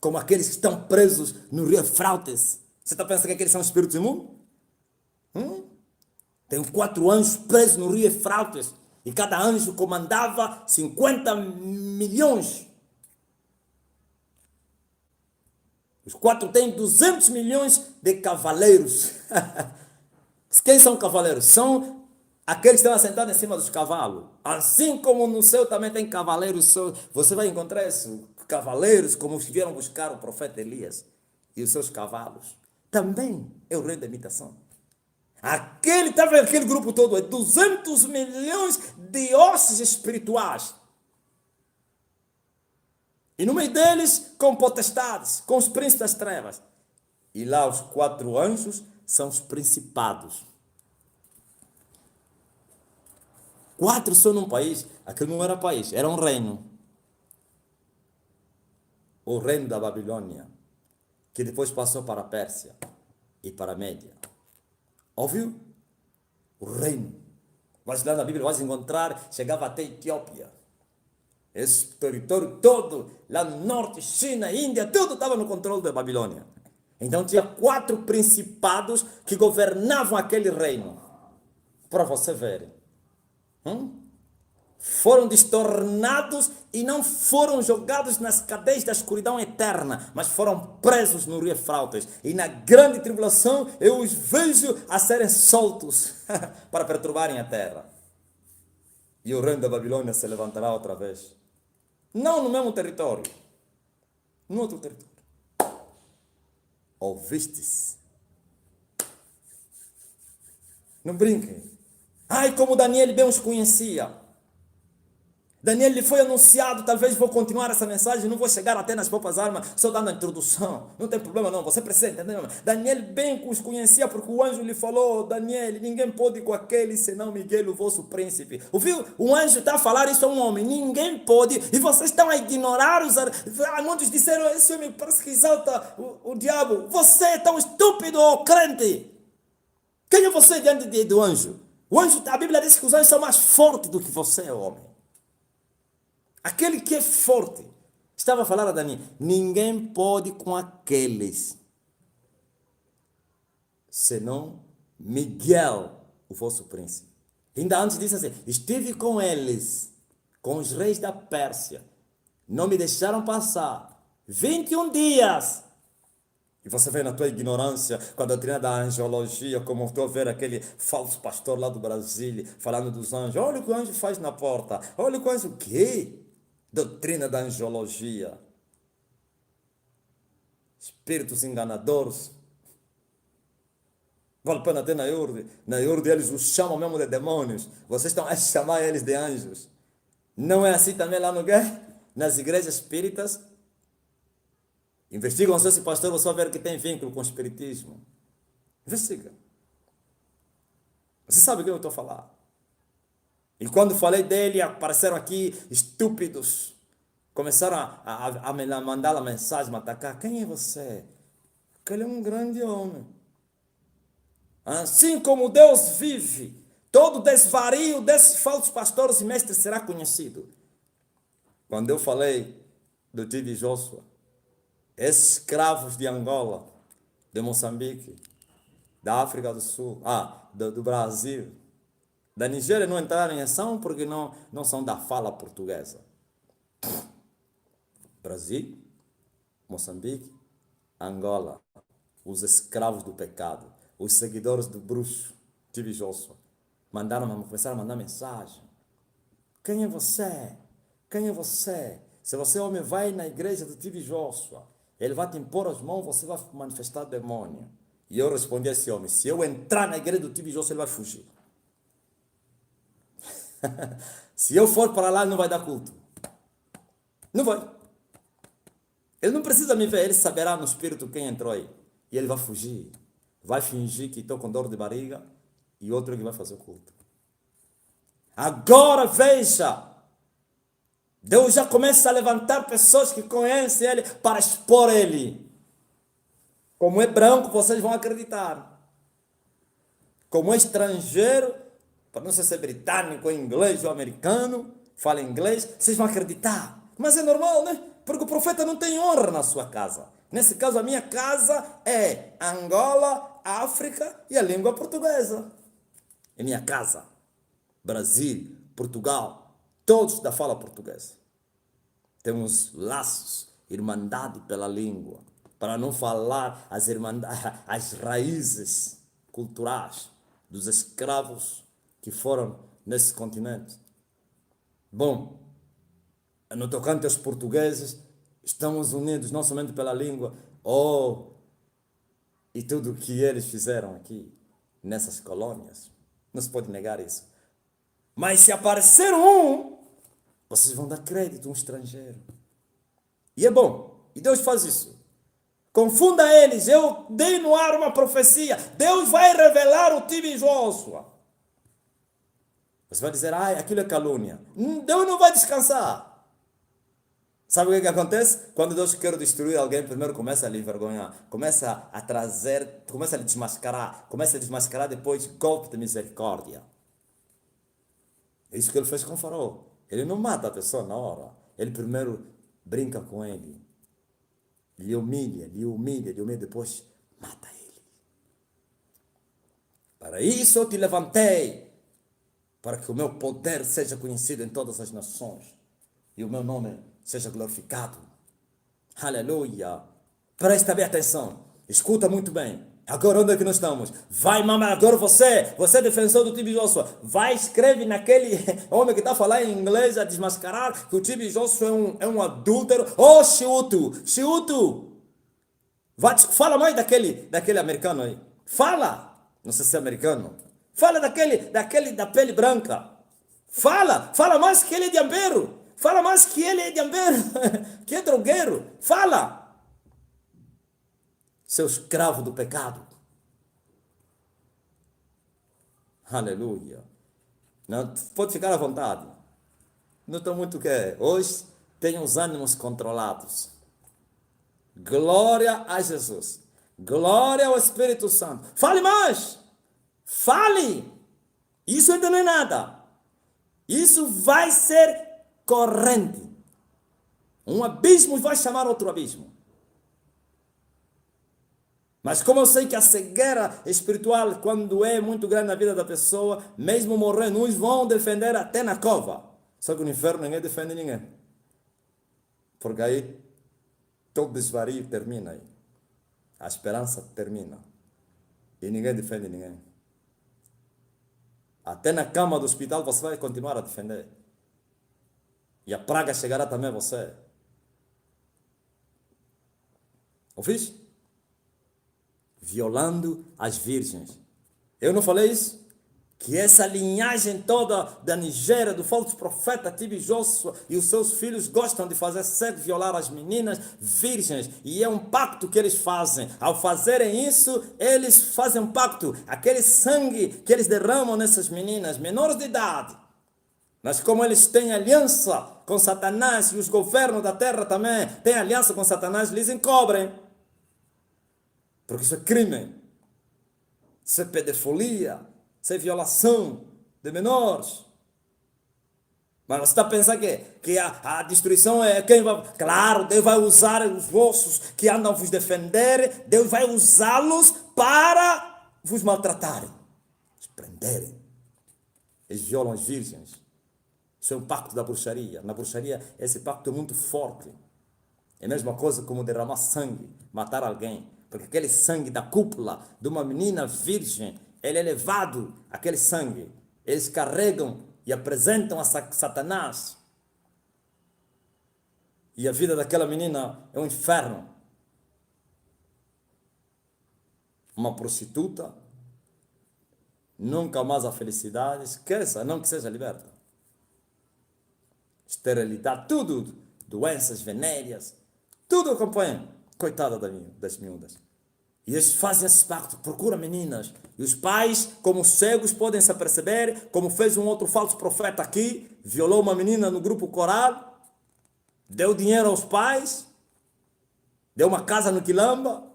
Como aqueles que estão presos no rio Eufrates. Você está pensando que aqueles são espíritos imundos? Tem 4 anjos presos no rio Eufrates. E cada anjo comandava 50 milhões. Os 4 têm 200 milhões de cavaleiros. Quem são cavaleiros? São aqueles que estão assentados em cima dos cavalos. Assim como no céu também tem cavaleiros. Você vai encontrar esses cavaleiros como os que vieram buscar o profeta Elias e os seus cavalos. Também é o rei da imitação. Estava aquele grupo todo, 200 milhões de hostes espirituais. E no meio deles, com potestades, com os príncipes das trevas. E lá os 4 anjos são os principados. 4 só num país. Aquilo não era país, era um reino. O reino da Babilônia, que depois passou para a Pérsia e para a Média. Ouviu? O reino. Mas lá na Bíblia vais encontrar, chegava até a Etiópia. Esse território todo, lá no norte, China, Índia, tudo estava no controle da Babilônia. Então tinha 4 principados que governavam aquele reino. Para você ver. Foram destornados e não foram jogados nas cadeias da escuridão eterna, mas foram presos no rio Eufrates. E na grande tribulação eu os vejo a serem soltos para perturbarem a terra. E o reino da Babilônia se levantará outra vez. Não no mesmo território, no outro território. Ouvistes? Não brinquem. Ai, como Daniel bem os conhecia. Daniel lhe foi anunciado, talvez vou continuar essa mensagem, não vou chegar até nas próprias armas, só dando a introdução. Não tem problema não, você precisa entender. Daniel bem os conhecia, porque o anjo lhe falou, Daniel, ninguém pode ir com aquele senão Miguel, o vosso príncipe. Ouviu? O anjo está a falar isso a um homem, ninguém pode, e vocês estão a ignorar os... Muitos disseram, esse homem parece que exalta o diabo. Você é tão estúpido, crente. Quem é você diante do anjo? O anjo, a Bíblia diz que os anjos são mais fortes do que você, homem. Aquele que é forte. Estava a falar a Daniel, ninguém pode com aqueles, senão Miguel, o vosso príncipe. Ainda antes disse assim, estive com eles, com os reis da Pérsia, não me deixaram passar 21 dias. E você vê na tua ignorância, com a doutrina da angiologia, como eu estou a ver aquele falso pastor lá do Brasil, falando dos anjos. Olha o que o anjo faz na porta. Olha o que o anjo... O quê? Doutrina da angiologia. Espíritos enganadores. Vale a pena ter na IURD. Na IURD eles os chamam mesmo de demônios. Vocês estão a chamar eles de anjos. Não é assim também lá no quê? Nas igrejas espíritas? Investigam se esse pastor, você vai ver que tem vínculo com o espiritismo. Investiga. Você sabe o que eu estou a falar. E quando falei dele, apareceram aqui estúpidos. Começaram a me mandar a mensagem, me atacar. Quem é você? Porque ele é um grande homem. Assim como Deus vive, todo desvario desses falsos pastores e mestres será conhecido. Quando eu falei do Tio Joshua, esses escravos de Angola, de Moçambique, da África do Sul, do Brasil, da Nigéria não entraram em ação porque não são da fala portuguesa. Brasil, Moçambique, Angola, os escravos do pecado, os seguidores do bruxo, Tio Joshua, começaram a mandar mensagem. Quem é você? Quem é você? Se você, homem, vai na igreja do Tio Joshua, ele vai te impor as mãos, você vai manifestar demônio. E eu respondi a esse homem, se eu entrar na igreja do Tio Joshua, ele vai fugir. Se eu for para lá, ele não vai dar culto. Não vai. Ele não precisa me ver, ele saberá no espírito quem entrou aí. E ele vai fugir. Vai fingir que estou com dor de barriga e outro que vai fazer o culto. Agora veja, Deus já começa a levantar pessoas que conhecem ele para expor ele. Como é branco, vocês vão acreditar. Como é estrangeiro, para não ser britânico, inglês ou americano, fala inglês, vocês vão acreditar. Mas é normal, né? Porque o profeta não tem honra na sua casa. Nesse caso, a minha casa é Angola, África e a língua portuguesa. É minha casa. Brasil, Portugal, todos da fala portuguesa. Temos laços, irmandade pela língua, para não falar as raízes culturais dos escravos que foram nesse continente. Bom, no tocante aos portugueses, estamos unidos não somente pela língua, e tudo o que eles fizeram aqui, nessas colônias. Não se pode negar isso. Mas se aparecer vocês vão dar crédito a um estrangeiro. E é bom. E Deus faz isso. Confunda eles. Eu dei no ar uma profecia. Deus vai revelar o Tibi Joshua. Você vai dizer, aquilo é calúnia. Deus não vai descansar. Sabe o que acontece? Quando Deus quer destruir alguém, primeiro começa a lhe envergonhar, começa a trazer, começa a lhe desmascarar, depois golpe de misericórdia. É isso que ele fez com o faraó. Ele não mata a pessoa na hora. Ele primeiro brinca com ele. Lhe humilha, depois mata ele. Para isso eu te levantei, para que o meu poder seja conhecido em todas as nações e o meu nome seja glorificado. Aleluia. Presta bem atenção. Escuta muito bem. Agora onde é que nós estamos? Vai, mamãe, agora você é defensor do Tibi Joshua. Vai, escreve naquele homem que está falando em inglês a desmascarar que o Tibi Joshua é um adúltero. Chiuto. Fala mais daquele americano aí. Fala. Não sei se é americano. Fala daquele da pele branca. Fala mais que ele é diambeiro. Fala mais que ele é diambeiro. Que é drogueiro. Fala. Seu escravo do pecado. Aleluia. Não, pode ficar à vontade. Não estou muito que hoje tenho os ânimos controlados. Glória a Jesus. Glória ao Espírito Santo. Fale mais. Fale. Isso ainda não é nada. Isso vai ser corrente. Um abismo vai chamar outro abismo. Mas como eu sei que a cegueira espiritual, quando é muito grande na vida da pessoa, mesmo morrendo, uns vão defender até na cova. Só que no inferno ninguém defende ninguém. Porque aí todo desvario termina aí. A esperança termina. E ninguém defende ninguém. Até na cama do hospital você vai continuar a defender. E a praga chegará também a você. Ouviste? Violando as virgens. Eu não falei isso? Que essa linhagem toda da Nigéria, do falso profeta Tibi Joshua e os seus filhos gostam de fazer sexo, violar as meninas virgens. E é um pacto que eles fazem. Ao fazerem isso, eles fazem um pacto. Aquele sangue que eles derramam nessas meninas, menores de idade. Mas como eles têm aliança com Satanás e os governos da terra também têm aliança com Satanás, eles encobrem. Porque isso é crime. Isso é pedofilia. Isso é violação de menores. Mas você está pensando que a destruição é quem vai... Claro, Deus vai usar os vossos que andam a vos defender. Deus vai usá-los para vos maltratarem. Vos prenderem. Eles violam as virgens. Isso é um pacto da bruxaria. Na bruxaria, esse pacto é muito forte. É a mesma coisa como derramar sangue, matar alguém. Porque aquele sangue da cúpula de uma menina virgem, ele é levado, aquele sangue. Eles carregam e apresentam a Satanás. E a vida daquela menina é um inferno. Uma prostituta, nunca mais a felicidade, esqueça, não que seja liberta. Esterilidade, tudo, doenças venéreas, tudo acompanha. Coitada das miúdas. E eles fazem esse pacto, procura meninas. E os pais, como cegos, podem se aperceber, como fez um outro falso profeta aqui, violou uma menina no grupo coral, deu dinheiro aos pais, deu uma casa no Quilamba,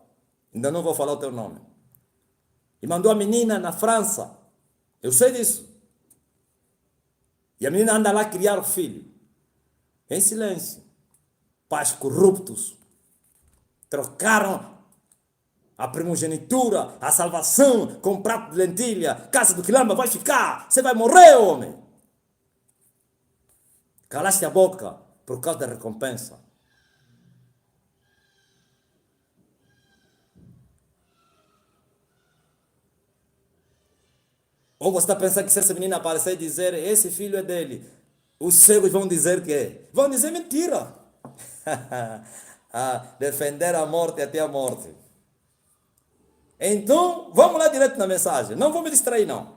ainda não vou falar o teu nome. E mandou a menina na França. Eu sei disso. E a menina anda lá criar o filho. Em silêncio. Pais corruptos. Trocaram a primogenitura, a salvação com um prato de lentilha. Casa do Quilamba vai ficar. Você vai morrer, homem. Calaste a boca por causa da recompensa. Ou você está pensando que se essa menina aparecer e dizer, esse filho é dele, os cegos vão dizer que é? Vão dizer mentira. Defender a morte até a morte. Então, vamos lá direto na mensagem. Não vou me distrair, não.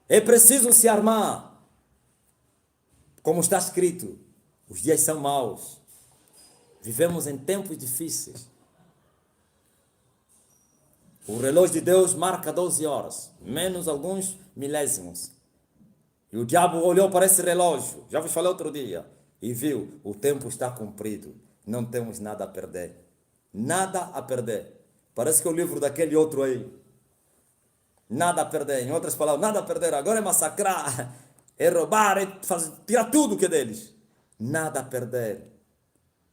É preciso se armar. Como está escrito, os dias são maus. Vivemos em tempos difíceis. O relógio de Deus marca 12 horas, menos alguns milésimos. E o diabo olhou para esse relógio, já vos falei outro dia, e viu, o tempo está cumprido, não temos nada a perder. Nada a perder. Parece que é o livro daquele outro aí. Nada a perder, em outras palavras, nada a perder, agora é massacrar, é roubar, é tirar tudo que é deles. Nada a perder.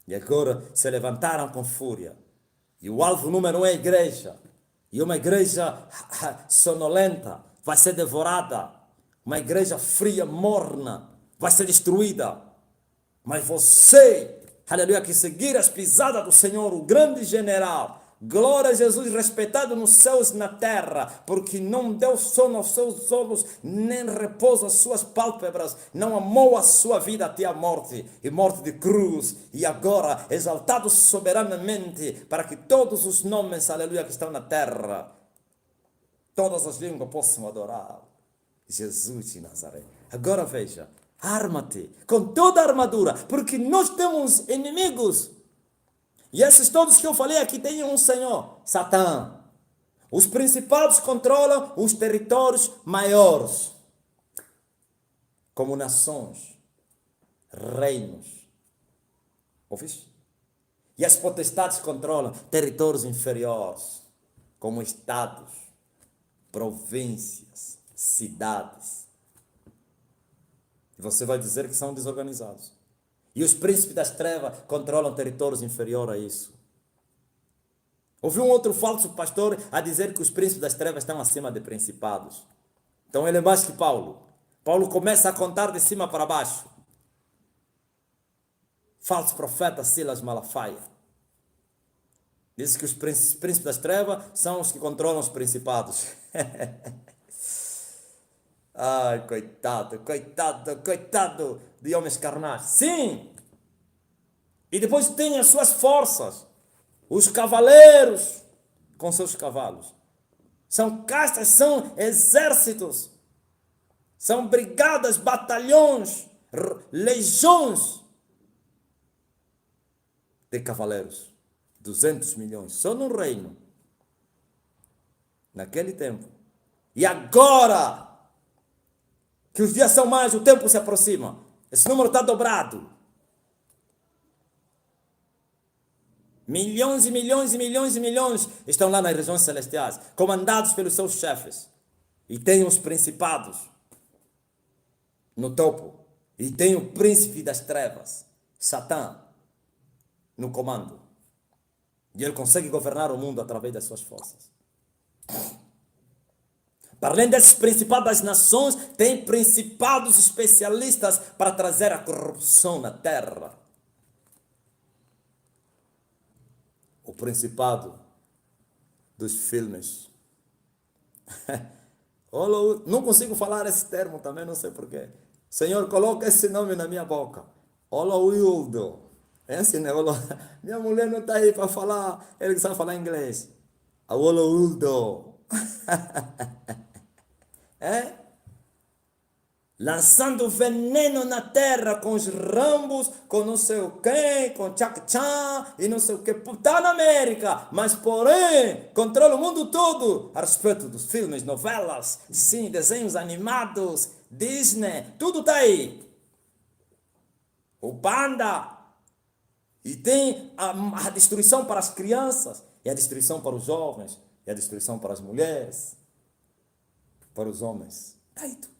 E agora se levantaram com fúria. E o alvo número 1 é a igreja. E uma igreja sonolenta vai ser devorada. Uma igreja fria, morna, vai ser destruída. Mas você, aleluia, que seguir as pisadas do Senhor, o grande general, glória a Jesus, respeitado nos céus e na terra, porque não deu sono aos seus olhos, nem repouso às suas pálpebras, não amou a sua vida até a morte, e morte de cruz, e agora exaltado soberanamente, para que todos os nomes, aleluia, que estão na terra, todas as línguas possam adorar Jesus de Nazaré. Agora veja, arma-te com toda a armadura, porque nós temos inimigos. E esses todos que eu falei aqui têm um senhor, Satã. Os principados controlam os territórios maiores, como nações, reinos. Ouviste? E as potestades controlam territórios inferiores, como estados, províncias, cidades. E você vai dizer que são desorganizados. E os príncipes das trevas controlam territórios inferiores a isso. Ouvi um outro falso pastor a dizer que os príncipes das trevas estão acima de principados. Então ele é mais que Paulo. Paulo começa a contar de cima para baixo. Falso profeta Silas Malafaia. Diz que os príncipes das trevas são os que controlam os principados. Ai, coitado, coitado, coitado de homens carnais. Sim! E depois tem as suas forças. Os cavaleiros com seus cavalos. São castas, são exércitos. São brigadas, batalhões, legiões de cavaleiros. 200 milhões, só num reino. Naquele tempo. E agora que os dias são mais, o tempo se aproxima. Esse número está dobrado. Milhões e milhões e milhões e milhões estão lá nas regiões celestiais, comandados pelos seus chefes. E tem os principados no topo. E tem o príncipe das trevas, Satã, no comando. E ele consegue governar o mundo através das suas forças. Para além desses principados das nações, tem principados especialistas para trazer a corrupção na terra. O principado dos filmes. Não consigo falar esse termo também, não sei porquê. Senhor, coloca esse nome na minha boca. Hollywood. É assim, né? Minha mulher não está aí para falar, ele sabe falar inglês. Hollywood. É? Lançando veneno na terra com os Rambos, com não sei o quê, com Chuck Chan e não sei o quê. Está na América, mas porém controla o mundo todo a respeito dos filmes, novelas, sim, desenhos animados, Disney, tudo está aí. O Panda. E tem a destruição para as crianças, e a destruição para os jovens, e a destruição para as mulheres, para os homens. Está aí tudo.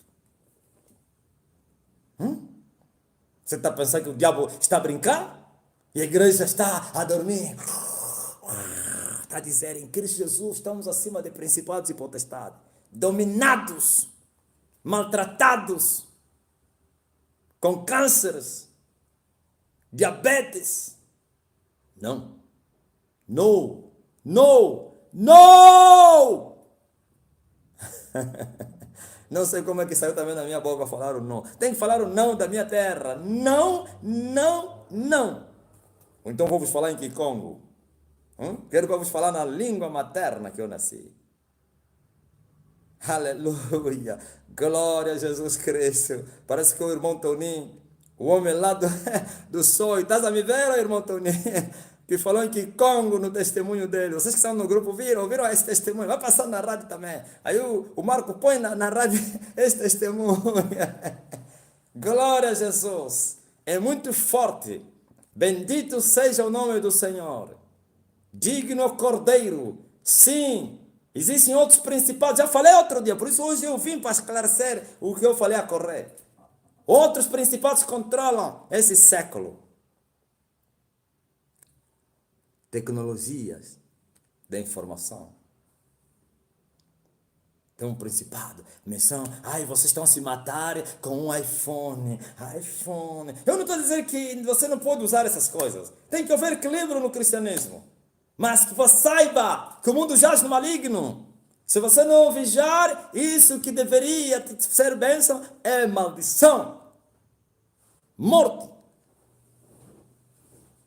Você está pensando que o diabo está a brincar? E a igreja está a dormir? Está a dizer, em Cristo Jesus estamos acima de principados e potestades, dominados, maltratados, com cânceres, diabetes. Não. No, no, no! Não sei como é que saiu também da minha boca falar o não. Tem que falar o não da minha terra. Não, não, não. Ou então vou vos falar em Kikongo. Quero que eu vos falar na língua materna que eu nasci. Aleluia. Glória a Jesus Cristo. Parece que o irmão Toninho, o homem lá do sonho. Estás a me ver, irmão Toninho? Que falou em Kikongo no testemunho dele. Vocês que estão no grupo viram esse testemunho? Vai passar na rádio também. Aí o Marco põe na rádio esse testemunho. Glória a Jesus. É muito forte. Bendito seja o nome do Senhor. Digno Cordeiro. Sim. Existem outros principados. Já falei outro dia. Por isso hoje eu vim para esclarecer o que eu falei a correr. Outros principados controlam esse século. Tecnologias da informação. Tem um principado, menção, vocês estão a se matar com um iPhone. Eu não estou a dizer que você não pode usar essas coisas. Tem que haver equilíbrio no cristianismo. Mas que você saiba que o mundo jaz no maligno. Se você não vigiar, isso que deveria ser bênção é maldição. Morte.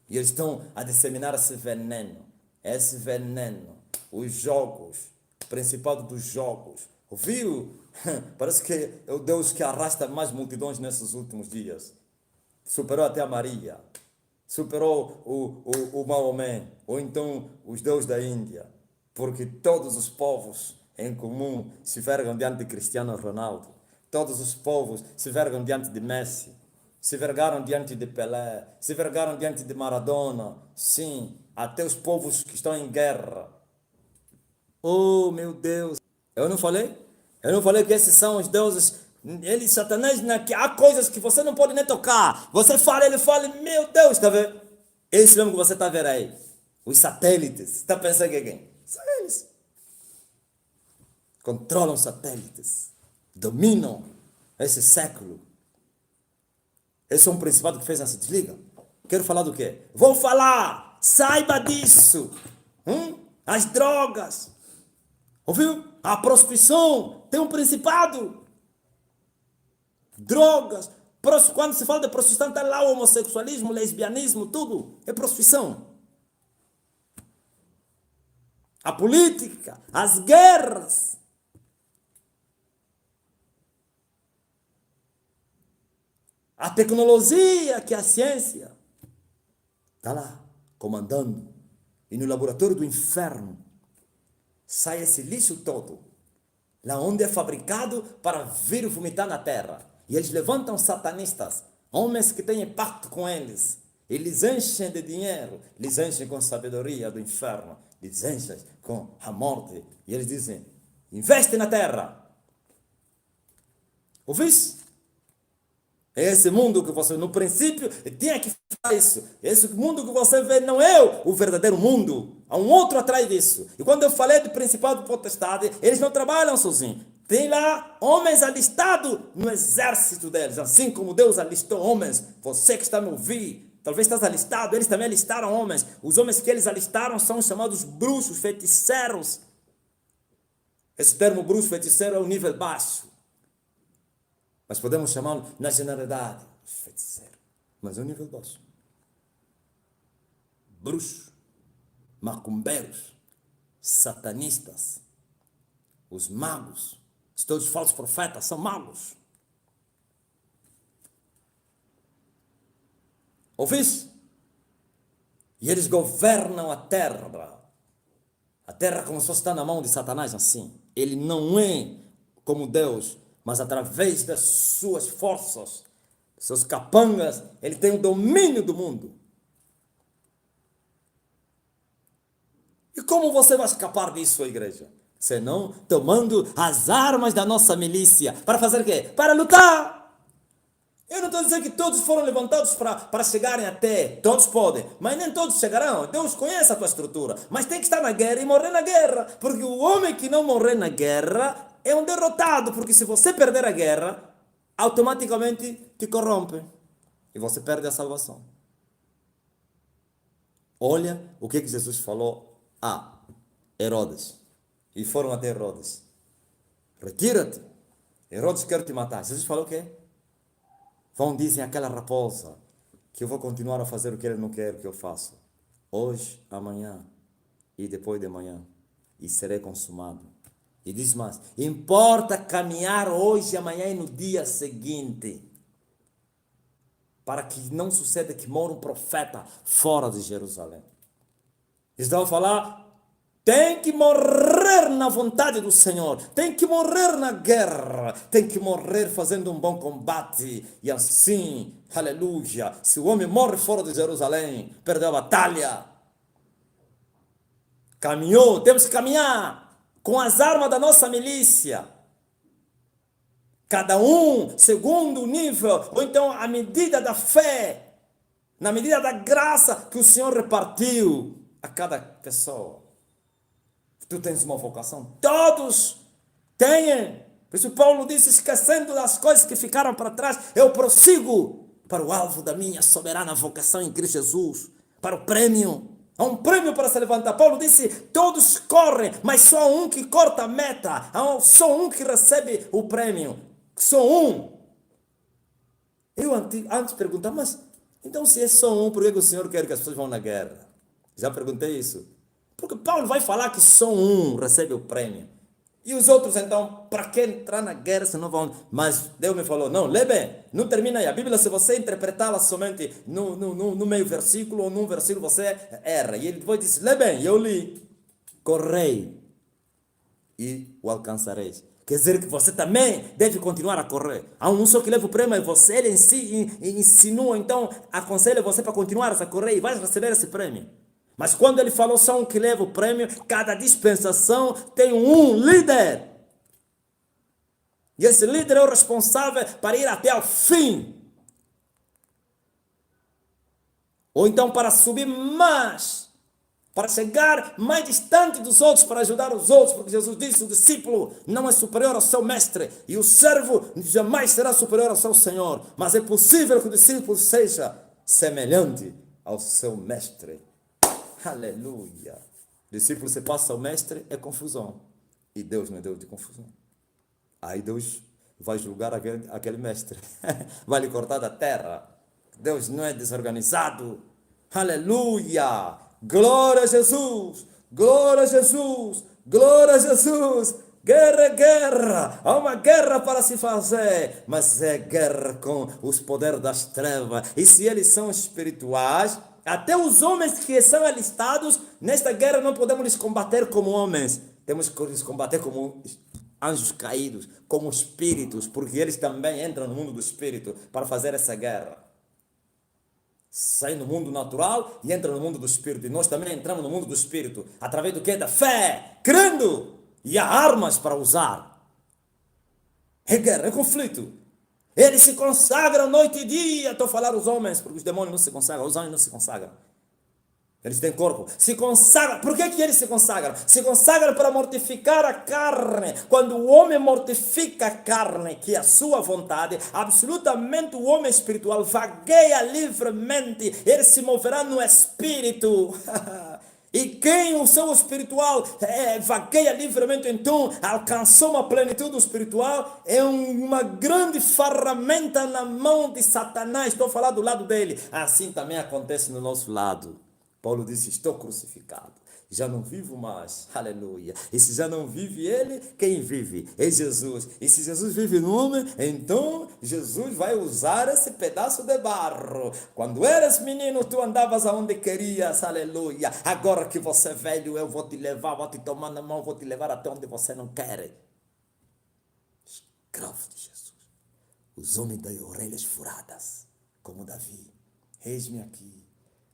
E eles estão a disseminar esse veneno. Os jogos, o principado dos jogos. Ouviu? Parece que é o Deus que arrasta mais multidões nesses últimos dias. Superou até a Maria. Superou o Maomé. Ou então os deuses da Índia. Porque todos os povos em comum se vergam diante de Cristiano Ronaldo. Todos os povos se vergam diante de Messi. Se vergaram diante de Pelé, se vergaram diante de Maradona, sim, até os povos que estão em guerra. Oh, meu Deus! Eu não falei? Eu não falei que esses são os deuses, eles, Satanás, que há coisas que você não pode nem tocar. Você fala, ele fala, meu Deus, está vendo? Esse mesmo que você está vendo aí, os satélites, está pensando que é quem? São eles. Controlam satélites, dominam esse século. Esse é um principado que fez essa desliga. Quero falar do quê? Vou falar! Saiba disso! As drogas! Ouviu? A prostituição tem um principado. Drogas. Quando se fala de prostituição, está lá o homossexualismo, o lesbianismo, tudo. É prostituição. A política, as guerras. A tecnologia, que é a ciência, está lá, comandando. E no laboratório do inferno, sai esse lixo todo, lá onde é fabricado para vir vomitar na terra. E eles levantam satanistas, homens que têm pacto com eles. Eles enchem de dinheiro, eles enchem com sabedoria do inferno, eles enchem com a morte. E eles dizem, investe na terra. Ouviste? É esse mundo que você, no princípio, tinha que fazer isso. Esse mundo que você vê não é o verdadeiro mundo. Há um outro atrás disso. E quando eu falei do principado de potestade, eles não trabalham sozinhos. Tem lá homens alistados no exército deles. Assim como Deus alistou homens. Você que está me ouvindo, talvez estás alistado. Eles também alistaram homens. Os homens que eles alistaram são chamados bruxos, feiticeiros. Esse termo bruxo, feiticeiro é um nível baixo. Mas podemos chamá-lo na generalidade, feiticeiro. Mas é um nível baixo. Bruxos, macumbeiros, satanistas, os magos, todos os falsos profetas são magos. Ouviste? E eles governam a terra. A terra como se fosse estar na mão de Satanás assim. Ele não é como Deus, mas através das suas forças, seus capangas, ele tem o domínio do mundo. E como você vai escapar disso, igreja? Senão tomando as armas da nossa milícia. Para fazer o quê? Para lutar. Eu não estou dizendo que todos foram levantados para chegarem até. Todos podem, mas nem todos chegarão. Deus conhece a tua estrutura. Mas tem que estar na guerra e morrer na guerra. Porque o homem que não morrer na guerra é um derrotado. Porque se você perder a guerra, automaticamente te corrompe e você perde a salvação. Olha o que Jesus falou a Herodes. E foram até Herodes. Retira-te. Herodes quer te matar. Jesus falou o quê? Vão dizer àquela raposa que eu vou continuar a fazer o que ele não quer que eu faça. Hoje, amanhã e depois de amanhã. E serei consumado. E diz mais, importa caminhar hoje, amanhã e no dia seguinte. Para que não suceda que mora um profeta fora de Jerusalém. Eles vão falar, tem que morrer na vontade do Senhor, tem que morrer na guerra, tem que morrer fazendo um bom combate. E assim, aleluia, se o homem morre fora de Jerusalém, perdeu a batalha. Caminhou, temos que caminhar com as armas da nossa milícia. Cada um segundo o nível, ou então a medida da fé, na medida da graça que o Senhor repartiu a cada pessoa. Tu tens uma vocação, todos têm. Por isso Paulo disse, esquecendo das coisas que ficaram para trás, eu prossigo para o alvo da minha soberana vocação em Cristo Jesus, para o prêmio. Há um prêmio para se levantar. Paulo disse, todos correm, mas só um que corta a meta, há só um que recebe o prêmio. Só um. Eu antes perguntava, mas então se é só um, por que o Senhor quer que as pessoas vão na guerra? Já perguntei isso. Porque Paulo vai falar que só um recebe o prêmio. E os outros, então, para que entrar na guerra se não vão? Mas Deus me falou, não, lê bem, não termina aí. A Bíblia, se você interpretá-la somente no meio versículo ou num versículo, você erra. E ele depois disse, lê bem, e eu li, correi e o alcançareis. Quer dizer que você também deve continuar a correr. Há um só que leva o prêmio, você, ele em si insinua, então aconselha você para continuar a correr e vai receber esse prêmio. Mas quando ele falou só um que leva o prêmio, cada dispensação tem um líder. E esse líder é o responsável para ir até o fim. Ou então para subir mais, para chegar mais distante dos outros, para ajudar os outros, porque Jesus disse, o discípulo não é superior ao seu mestre, e o servo jamais será superior ao seu senhor, mas é possível que o discípulo seja semelhante ao seu mestre. Aleluia. O discípulo se passa ao mestre, é confusão, e Deus não é Deus de confusão. Aí Deus vai julgar aquele mestre, vai lhe cortar da terra. Deus não é desorganizado. Aleluia. Glória a Jesus, glória a Jesus, glória a Jesus. Guerra é guerra, há uma guerra para se fazer, mas é guerra com os poderes das trevas. E se eles são espirituais, até os homens que são alistados nesta guerra não podemos lhes combater como homens, temos que lhes combater como anjos caídos, como espíritos, porque eles também entram no mundo do espírito para fazer essa guerra. Saem do mundo natural e entram no mundo do espírito. E nós também entramos no mundo do espírito. Através do que? Da fé. Crendo. E há armas para usar. É guerra, é conflito. Eles se consagram noite e dia. Estou a falar os homens, porque os demônios não se consagram. Os anjos não se consagram. Eles têm corpo. Se consagram. Por que eles se consagram? Se consagram para mortificar a carne. Quando o homem mortifica a carne, que é a sua vontade, absolutamente o homem espiritual vagueia livremente. Ele se moverá no espírito. E quem o seu espiritual vagueia livremente, então alcançou uma plenitude espiritual, é uma grande ferramenta na mão de Satanás. Estou a falar do lado dele. Assim também acontece no nosso lado. Paulo disse, estou crucificado, já não vivo mais, aleluia. E se já não vive ele, quem vive? É Jesus. E se Jesus vive no homem, então Jesus vai usar esse pedaço de barro. Quando eras menino, tu andavas aonde querias, aleluia. Agora que você é velho, eu vou te levar, vou te tomar na mão, vou te levar até onde você não quer. Escravo de Jesus. Os homens das orelhas furadas, como Davi. Eis-me aqui,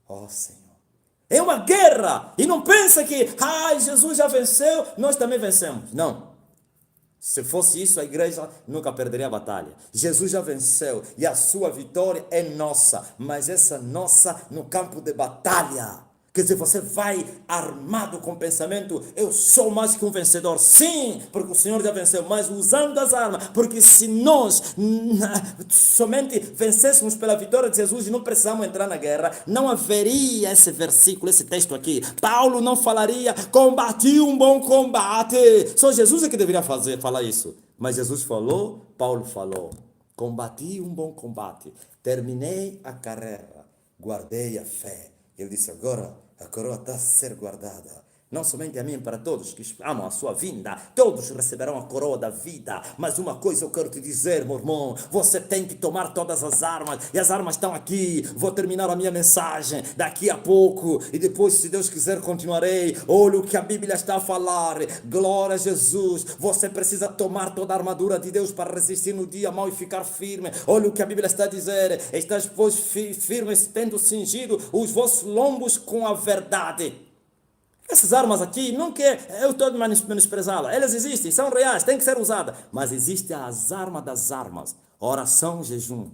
ó Senhor. É uma guerra. E não pensa que, Jesus já venceu, nós também vencemos. Não. Se fosse isso, a igreja nunca perderia a batalha. Jesus já venceu e a sua vitória é nossa. Mas essa nossa no campo de batalha. Quer dizer, você vai armado com o pensamento, eu sou mais que um vencedor. Sim, porque o Senhor já venceu, mas usando as armas. Porque se nós somente vencêssemos pela vitória de Jesus e não precisamos entrar na guerra, não haveria esse versículo, esse texto aqui. Paulo não falaria, combati um bom combate. Só Jesus é que deveria falar isso. Mas Jesus falou, Paulo falou, combati um bom combate, terminei a carreira, guardei a fé. Eu disse, agora a coroa está a ser guardada. Não somente a mim, para todos que amam a sua vinda. Todos receberão a coroa da vida. Mas uma coisa eu quero te dizer, meu irmão. Você tem que tomar todas as armas. E as armas estão aqui. Vou terminar a minha mensagem daqui a pouco. E depois, se Deus quiser, continuarei. Olha o que a Bíblia está a falar. Glória a Jesus. Você precisa tomar toda a armadura de Deus para resistir no dia mau e ficar firme. Olha o que a Bíblia está a dizer. Estás, pois, firmes, tendo cingido os vossos lombos com a verdade. Essas armas aqui, não que eu estou menosprezá-las, elas existem, são reais, têm que ser usadas. Mas existe as armas das armas, oração, jejum.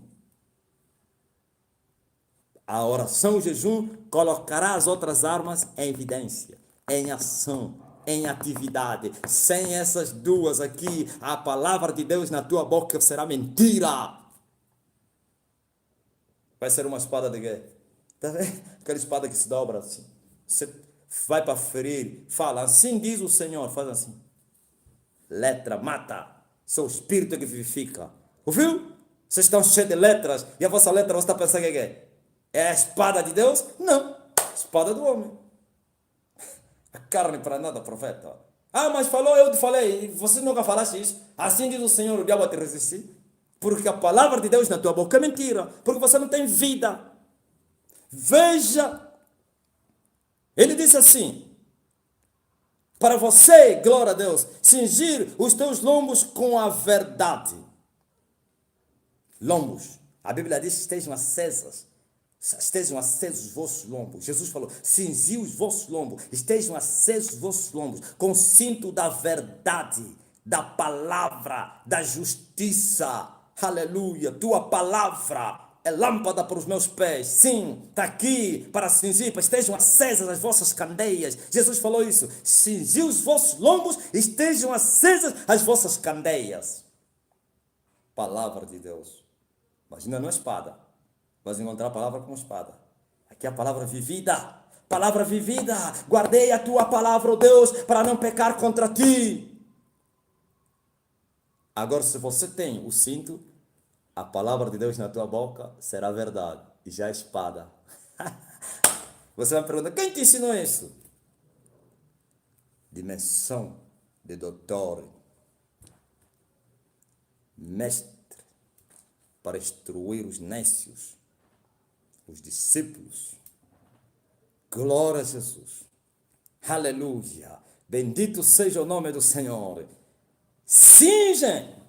A oração, jejum, colocará as outras armas em evidência, em ação, em atividade. Sem essas duas aqui, a palavra de Deus na tua boca será mentira. Vai ser uma espada de guerra. Está vendo? Aquela espada que se dobra assim. Você vai para ferir, fala, assim diz o Senhor, faz assim. Letra mata, seu espírito que vivifica. Ouviu? Vocês estão cheios de letras e a vossa letra você está pensando que é? É a espada de Deus? Não, espada do homem. A carne para nada, profeta. Ah, mas falou, eu te falei, você nunca falaste isso. Assim diz o Senhor, o diabo vai te resistir. Porque a palavra de Deus na tua boca é mentira, porque você não tem vida. Veja. Ele disse assim, para você, glória a Deus, cingir os teus lombos com a verdade. Lombos. A Bíblia diz que estejam acesos os vossos lombos. Jesus falou, cingi os vossos lombos, estejam acesos os vossos lombos, com o cinto da verdade, da palavra, da justiça. Aleluia, tua palavra é lâmpada para os meus pés. Sim, está aqui para cingir, para estejam acesas as vossas candeias. Jesus falou isso. Cingi os vossos lombos, estejam acesas as vossas candeias. Palavra de Deus. Imagina, não é espada. Vais encontrar a palavra como espada. Aqui é a palavra vivida. Palavra vivida. Guardei a tua palavra, ó Deus, para não pecar contra ti. Agora, se você tem o cinto, a palavra de Deus na tua boca será verdade. E já é espada. Você vai perguntar, quem te ensinou isso? Dimensão de doutor. Mestre. Para instruir os nécios. Os discípulos. Glória a Jesus. Aleluia. Bendito seja o nome do Senhor. Cingem.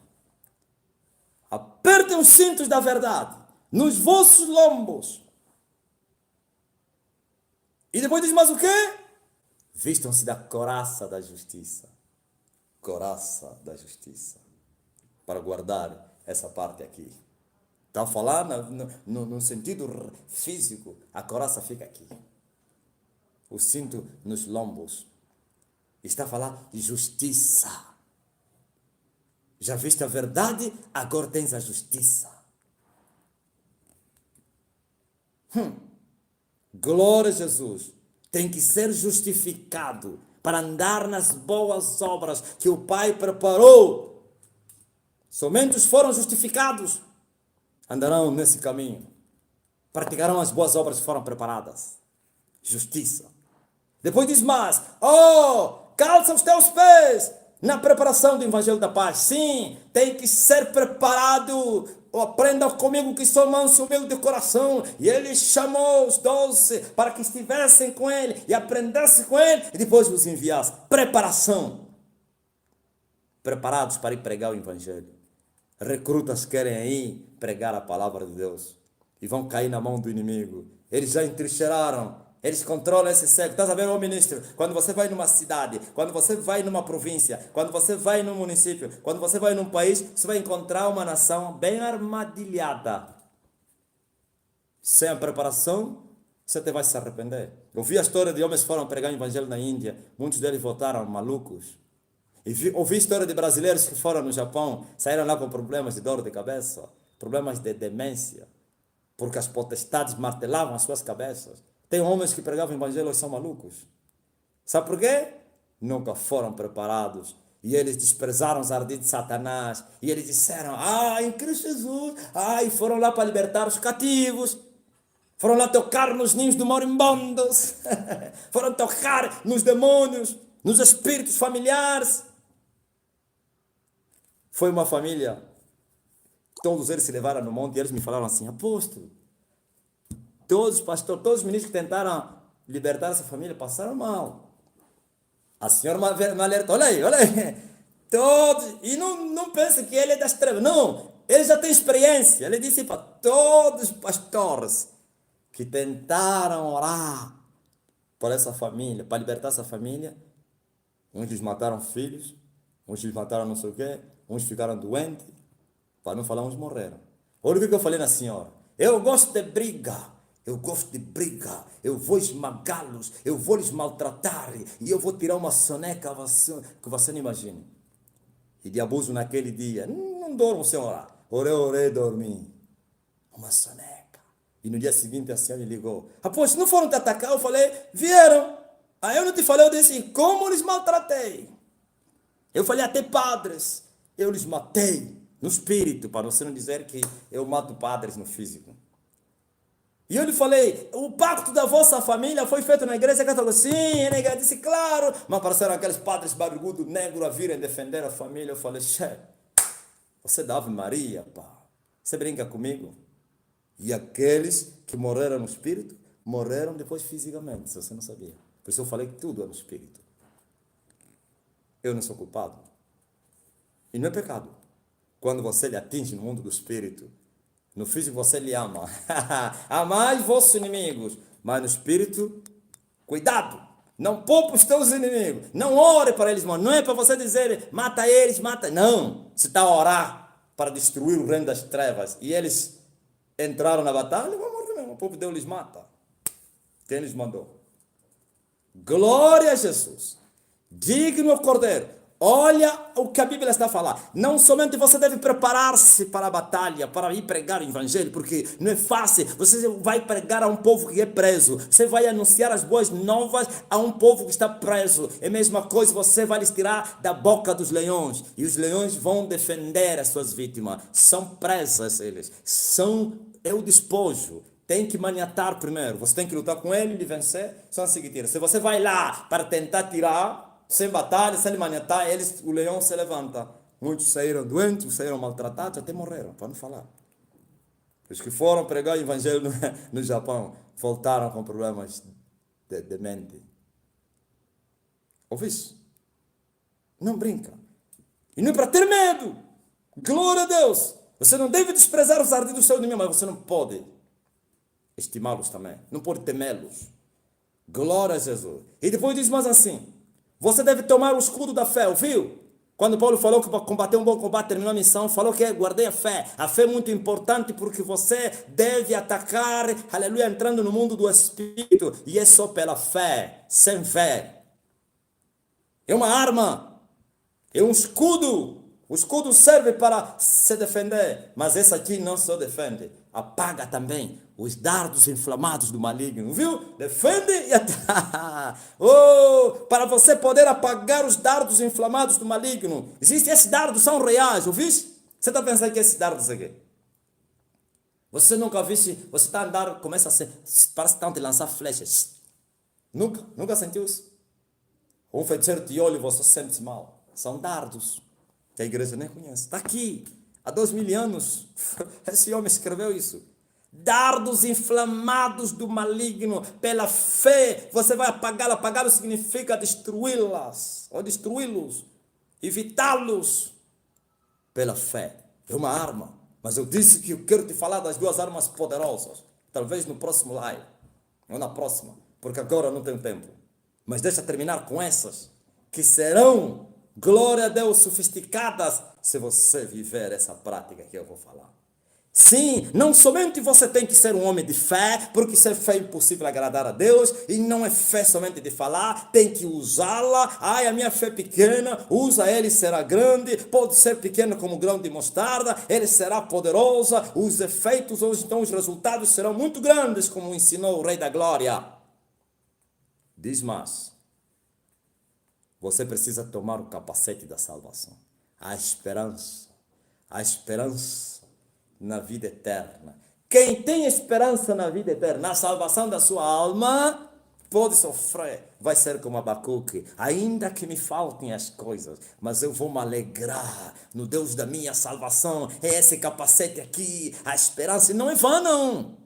Apertem os cintos da verdade nos vossos lombos. E depois diz mais o quê? Vistam-se da couraça da justiça. Couraça da justiça. Para guardar essa parte aqui. Está a falar no sentido físico. A couraça fica aqui. O cinto nos lombos. Está a falar de justiça. Já viste a verdade, agora tens a justiça. Glória a Jesus. Tem que ser justificado para andar nas boas obras que o Pai preparou. Somente os foram justificados andarão nesse caminho. Praticarão as boas obras que foram preparadas. Justiça. Depois diz mais. Calça os teus pés na preparação do Evangelho da Paz. Sim, tem que ser preparado. Aprenda comigo que sou manso e humilde de coração. E ele chamou os 12 para que estivessem com ele e aprendessem com ele e depois os enviasse. Preparação. Preparados para ir pregar o Evangelho. Recrutas querem ir pregar a palavra de Deus e vão cair na mão do inimigo. Eles já entrincheiraram. Eles controlam esse século. Estás a ver, ministro? Quando você vai numa cidade, quando você vai numa província, quando você vai num município, quando você vai num país, você vai encontrar uma nação bem armadilhada. Sem a preparação, você até vai se arrepender. Eu vi a história de homens que foram pregar o evangelho na Índia, muitos deles voltaram malucos. Ouvi a história de brasileiros que foram no Japão, saíram lá com problemas de dor de cabeça, problemas de demência, porque as potestades martelavam as suas cabeças. Tem homens que pregavam o evangelho e são malucos. Sabe por quê? Nunca foram preparados. E eles desprezaram os ardis de Satanás. E eles disseram, em Cristo Jesus. E foram lá para libertar os cativos. Foram lá tocar nos ninhos dos moribundos. Foram tocar nos demônios, nos espíritos familiares. Foi uma família. Todos eles se levaram no monte e eles me falaram assim, apóstolo, todos os pastores, todos os ministros que tentaram libertar essa família passaram mal. A senhora me alertou, olha aí. Todos, e não pense que ele é das trevas, não, ele já tem experiência. Ele disse para todos os pastores que tentaram orar por essa família, para libertar essa família, uns lhes mataram filhos, uns lhes mataram não sei o quê, uns ficaram doentes, para não falar, uns morreram. Olha o que eu falei na senhora, eu gosto de briga. Eu gosto de briga, eu vou esmagá-los, eu vou lhes maltratar e eu vou tirar uma soneca que você não imagina. E de abuso naquele dia, não dormo sem orar. Orei, dormi. Uma soneca. E no dia seguinte a senhora me ligou. Após, não foram te atacar? Eu falei, vieram. Aí eu não te falei, eu disse, como lhes maltratei? Eu falei, até padres, eu lhes matei no espírito, para você não dizer que eu mato padres no físico. E eu lhe falei, o pacto da vossa família foi feito na igreja católica. Sim, a igreja disse, claro. Mas apareceram aqueles padres barbudos, negros, a virem defender a família. Eu falei, você é da Ave Maria, pá. Você brinca comigo? E aqueles que morreram no espírito, morreram depois fisicamente, se você não sabia. Por isso eu falei que tudo é no espírito. Eu não sou culpado. E não é pecado. Quando você lhe atinge no mundo do espírito, no físico você lhe ama. Amai vossos inimigos. Mas no espírito, cuidado. Não poupe os teus inimigos. Não ore para eles, mano. Não é para você dizer, mata eles, mata. Não. Você está a orar para destruir o reino das trevas. E eles entraram na batalha, vão morrer mesmo. O povo de Deus lhes mata. Quem lhes mandou? Glória a Jesus. Digno ao Cordeiro. Olha o que a Bíblia está a falar. Não somente você deve preparar-se para a batalha, para ir pregar o evangelho, porque não é fácil. Você vai pregar a um povo que é preso. Você vai anunciar as boas novas a um povo que está preso. É a mesma coisa, você vai lhes tirar da boca dos leões. E os leões vão defender as suas vítimas. São presas eles. É o despojo. Tem que maniatar primeiro. Você tem que lutar com ele e vencer. Só assim que tira. Se você vai lá para tentar tirar, sem batalha, sem maniatar, o leão se levanta. Muitos saíram doentes, saíram maltratados, até morreram, para não falar. Os que foram pregar o evangelho no Japão, voltaram com problemas de mente. Ouviste? Não brinca. E não é para ter medo. Glória a Deus. Você não deve desprezar os ardis do seu inimigo, mas você não pode estimá-los também. Não pode temê-los. Glória a Jesus. E depois diz mais assim, você deve tomar o escudo da fé, ouviu? Quando Paulo falou que para combater um bom combate, terminou a missão, falou que guardei a fé. A fé é muito importante porque você deve atacar, aleluia, entrando no mundo do Espírito. E é só pela fé, sem fé. É uma arma, é um escudo. O escudo serve para se defender, mas esse aqui não só defende, apaga também os dardos inflamados do maligno, viu? Defende e ataca. Para você poder apagar os dardos inflamados do maligno, existem esses dardos, são reais, ouviste? Você está pensando que esses dardos aqui? Você nunca viu, você está a andar, começa a ser, parece que estão te lançar flechas. Nunca sentiu isso? Um feiticeiro te olha e você sente mal. São dardos que a igreja nem conhece. Está aqui, há 2000 anos, esse homem escreveu isso. Dardos inflamados do maligno, pela fé, você vai apagá-la. Apagá-los significa destruí-las, ou destruí-los, evitá-los, pela fé. É uma arma, mas eu disse que eu quero te falar das duas armas poderosas, talvez no próximo live, ou na próxima, porque agora não tenho tempo. Mas deixa terminar com essas, que serão, glória a Deus, sofisticadas, se você viver essa prática que eu vou falar. Sim, não somente você tem que ser um homem de fé, porque ser fé é impossível agradar a Deus, e não é fé somente de falar, tem que usá-la. Ai, a minha fé é pequena, usa ele e será grande, pode ser pequeno como um grão de mostarda, ele será poderosa, os efeitos ou então os resultados serão muito grandes, como ensinou o Rei da Glória. Diz mais, você precisa tomar o capacete da salvação, a esperança na vida eterna. Quem tem esperança na vida eterna, na salvação da sua alma, pode sofrer, vai ser como Abacuque, ainda que me faltem as coisas, mas eu vou me alegrar no Deus da minha salvação. É esse capacete aqui, a esperança, e não é vã não.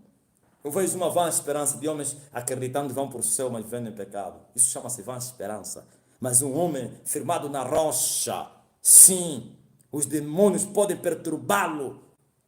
Eu vejo uma vã esperança de homens acreditando que vão para o céu, mas vivendo em pecado. Isso chama-se vã esperança. Mas um homem firmado na rocha, sim, os demônios podem perturbá-lo,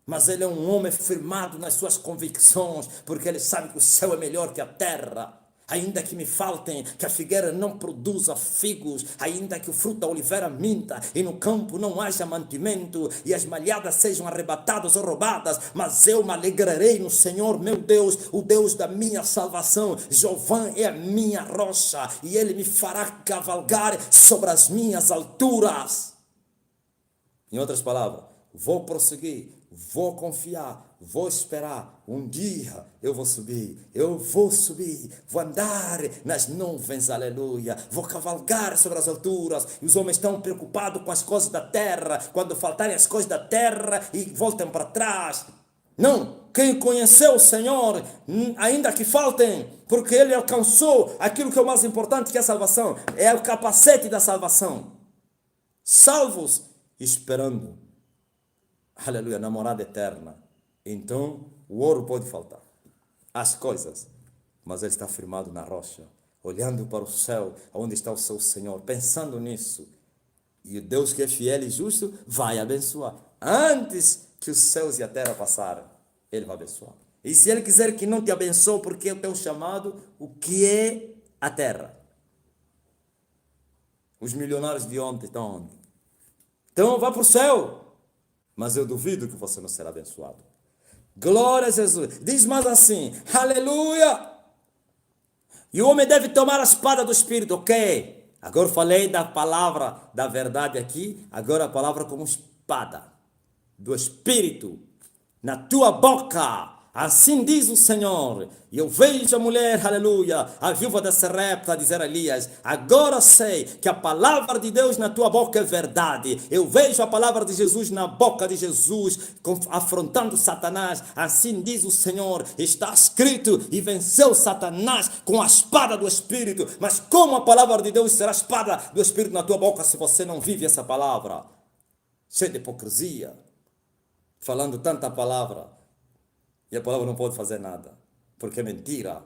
mas ele é um homem firmado nas suas convicções, porque ele sabe que o céu é melhor que a terra. Ainda que me faltem, que a figueira não produza figos, ainda que o fruto da oliveira minta, e no campo não haja mantimento, e as malhadas sejam arrebatadas ou roubadas, mas eu me alegrarei no Senhor, meu Deus, o Deus da minha salvação. Jeová é a minha rocha, e ele me fará cavalgar sobre as minhas alturas. Em outras palavras, vou prosseguir, vou confiar, vou esperar. Um dia eu vou subir, vou andar nas nuvens, aleluia. Vou cavalgar sobre as alturas. E os homens estão preocupados com as coisas da terra, quando faltarem as coisas da terra e voltam para trás. Não, quem conheceu o Senhor, ainda que faltem, porque ele alcançou aquilo que é o mais importante, que é a salvação. É o capacete da salvação. Salvos, esperando, aleluia, na morada eterna. Então, o ouro pode faltar, as coisas, mas ele está firmado na rocha, olhando para o céu, onde está o seu Senhor, pensando nisso. E o Deus que é fiel e justo vai abençoar. Antes que os céus e a terra passarem, ele vai abençoar. E se ele quiser que não te abençoe, porque é o teu chamado, o que é a terra? Os milionários de ontem estão onde? Então vá para o céu, mas eu duvido que você não será abençoado. Glória a Jesus. Diz mais assim, aleluia. E o homem deve tomar a espada do Espírito, ok? Agora falei da palavra da verdade aqui, agora a palavra como espada do Espírito na tua boca. Assim diz o Senhor. E eu vejo a mulher, aleluia, a viúva da Sarepta, a dizer a Elias, agora sei que a palavra de Deus na tua boca é verdade. Eu vejo a palavra de Jesus na boca de Jesus, afrontando Satanás. Assim diz o Senhor, está escrito, e venceu Satanás com a espada do Espírito. Mas como a palavra de Deus será a espada do Espírito na tua boca se você não vive essa palavra? Cheio de hipocrisia, falando tanta palavra, e a palavra não pode fazer nada, porque é mentira.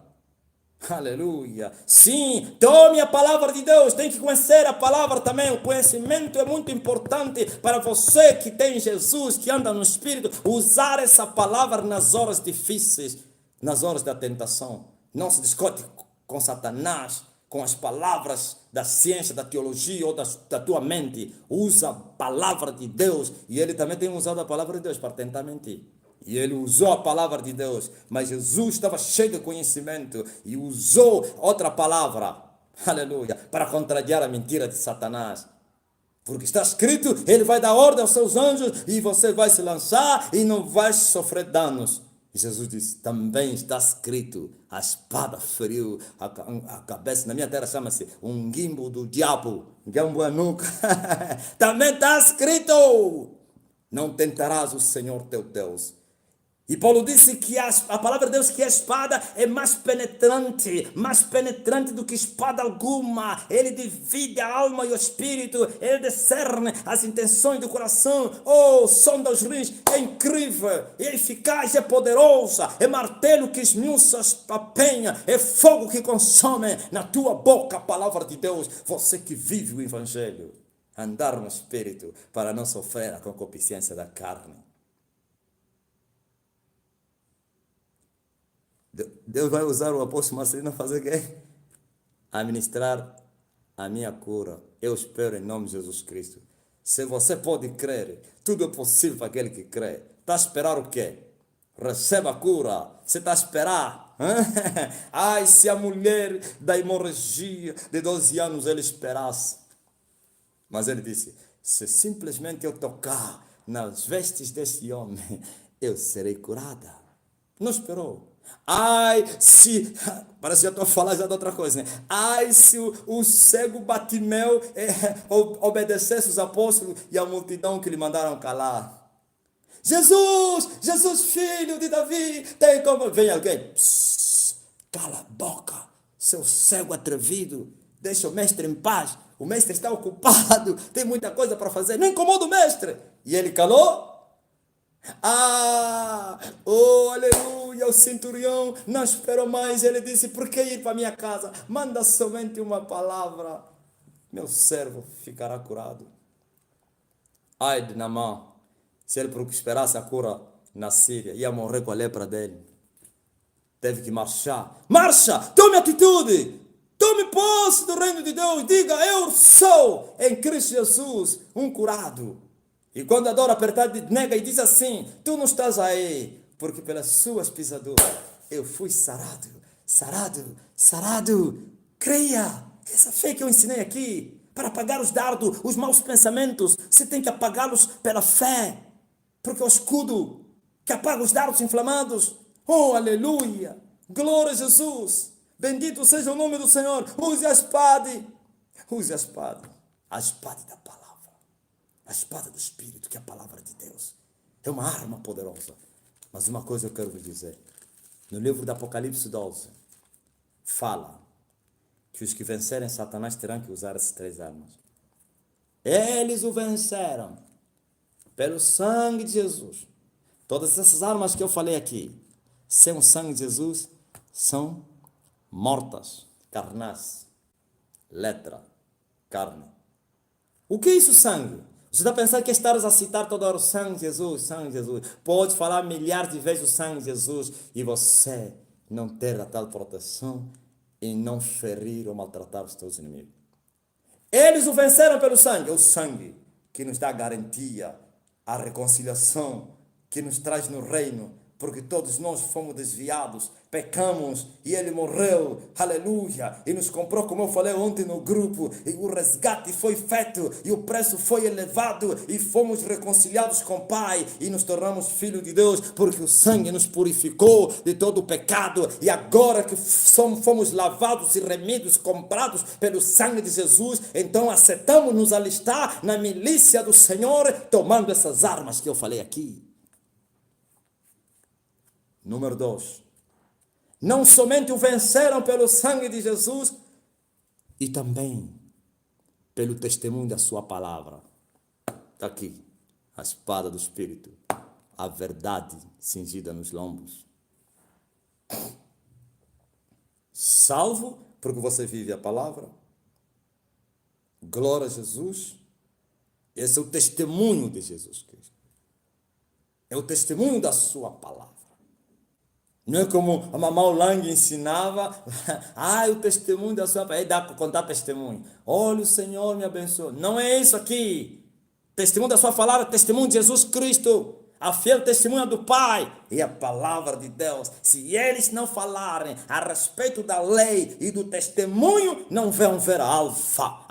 Aleluia. Sim, tome a palavra de Deus, tem que conhecer a palavra também. O conhecimento é muito importante para você que tem Jesus, que anda no Espírito. Usar essa palavra nas horas difíceis, nas horas da tentação. Não se discute com Satanás, com as palavras da ciência, da teologia ou da tua mente. Usa a palavra de Deus, e ele também tem usado a palavra de Deus para tentar mentir. E ele usou a palavra de Deus, mas Jesus estava cheio de conhecimento e usou outra palavra, aleluia, para contrariar a mentira de Satanás. Porque está escrito, ele vai dar ordem aos seus anjos e você vai se lançar e não vai sofrer danos. E Jesus disse, também está escrito, a espada feriu a cabeça, na minha terra chama-se um guimbo do diabo, guimbo nuca. Também está escrito, não tentarás o Senhor teu Deus. E Paulo disse que a palavra de Deus, que a espada é mais penetrante do que espada alguma. Ele divide a alma e o espírito, ele discerne as intenções do coração. Oh, sonda os rins, é incrível, é eficaz, é poderosa, é martelo que esmiuça a penha, é fogo que consome. Na tua boca a palavra de Deus, você que vive o evangelho, andar no espírito para não sofrer a concupiscência da carne. Deus vai usar o apóstolo Marcelino a fazer o quê? A ministrar a minha cura. Eu espero em nome de Jesus Cristo. Se você pode crer, tudo é possível para aquele que crê. Está a esperar o quê? Receba a cura. Você está a esperar? Ai, se a mulher da hemorragia de 12 anos ele esperasse. Mas ele disse, se simplesmente eu tocar nas vestes desse homem, eu serei curada. Não esperou. Ai, se... Parece que já estou a falar já de outra coisa, né? Ai, se o cego Batimeu obedecesse os apóstolos e a multidão que lhe mandaram calar. Jesus, Jesus, filho de Davi, tem como... Vem alguém, psss, cala a boca, seu cego atrevido, deixa o mestre em paz, o mestre está ocupado, tem muita coisa para fazer, não incomoda o mestre. E ele calou. Ah, oh, aleluia, o centurião não esperou mais, ele disse, por que ir para minha casa? Manda somente uma palavra, meu servo ficará curado. Ai de Naamã, se ele esperasse a cura na Síria, ia morrer com a lepra dele. Teve que marchar. Marcha! Tome atitude! Tome posse do reino de Deus. Diga, eu sou em Cristo Jesus um curado. E quando a dor apertar, nega e diz assim, tu não estás aí, porque pelas suas pisaduras eu fui sarado, sarado, sarado. Creia, essa fé que eu ensinei aqui, para apagar os dardos, os maus pensamentos, você tem que apagá-los pela fé, porque é o escudo que apaga os dardos inflamados. Oh, aleluia, glória a Jesus, bendito seja o nome do Senhor. Use a espada da palavra. A espada do Espírito, que é a palavra de Deus. É uma arma poderosa. Mas uma coisa eu quero vos dizer. No livro do Apocalipse 12, fala que os que vencerem Satanás terão que usar essas 3 armas. Eles o venceram pelo sangue de Jesus. Todas essas armas que eu falei aqui, sem o sangue de Jesus, são mortas, carnais, letra, carne. O que é isso, sangue? Você está pensando que estás a citar toda hora o sangue de Jesus, sangue de Jesus. Pode falar milhares de vezes o sangue de Jesus e você não ter a tal proteção e não ferir ou maltratar os teus inimigos. Eles o venceram pelo sangue. É o sangue que nos dá a garantia, a reconciliação, que nos traz no reino, porque todos nós fomos desviados, pecamos e ele morreu, aleluia, e nos comprou, como eu falei ontem no grupo, e o resgate foi feito, e o preço foi elevado, e fomos reconciliados com o Pai, e nos tornamos filhos de Deus, porque o sangue nos purificou de todo o pecado, e agora que fomos lavados e remidos, comprados pelo sangue de Jesus, então aceitamos nos alistar na milícia do Senhor, tomando essas armas que eu falei aqui. Número 2, não somente o venceram pelo sangue de Jesus, e também pelo testemunho da sua palavra. Está aqui, a espada do Espírito, a verdade cingida nos lombos. Salvo, porque você vive a palavra. Glória a Jesus. Esse é o testemunho de Jesus Cristo. É o testemunho da sua palavra. Não é como a Mamãe Lang ensinava, o testemunho da sua palavra, aí dá para contar testemunho. Olha, o Senhor me abençoou. Não é isso aqui. Testemunho da sua palavra, testemunho de Jesus Cristo, a fiel testemunha do Pai e a palavra de Deus. Se eles não falarem a respeito da lei e do testemunho, não vão ver a alfa,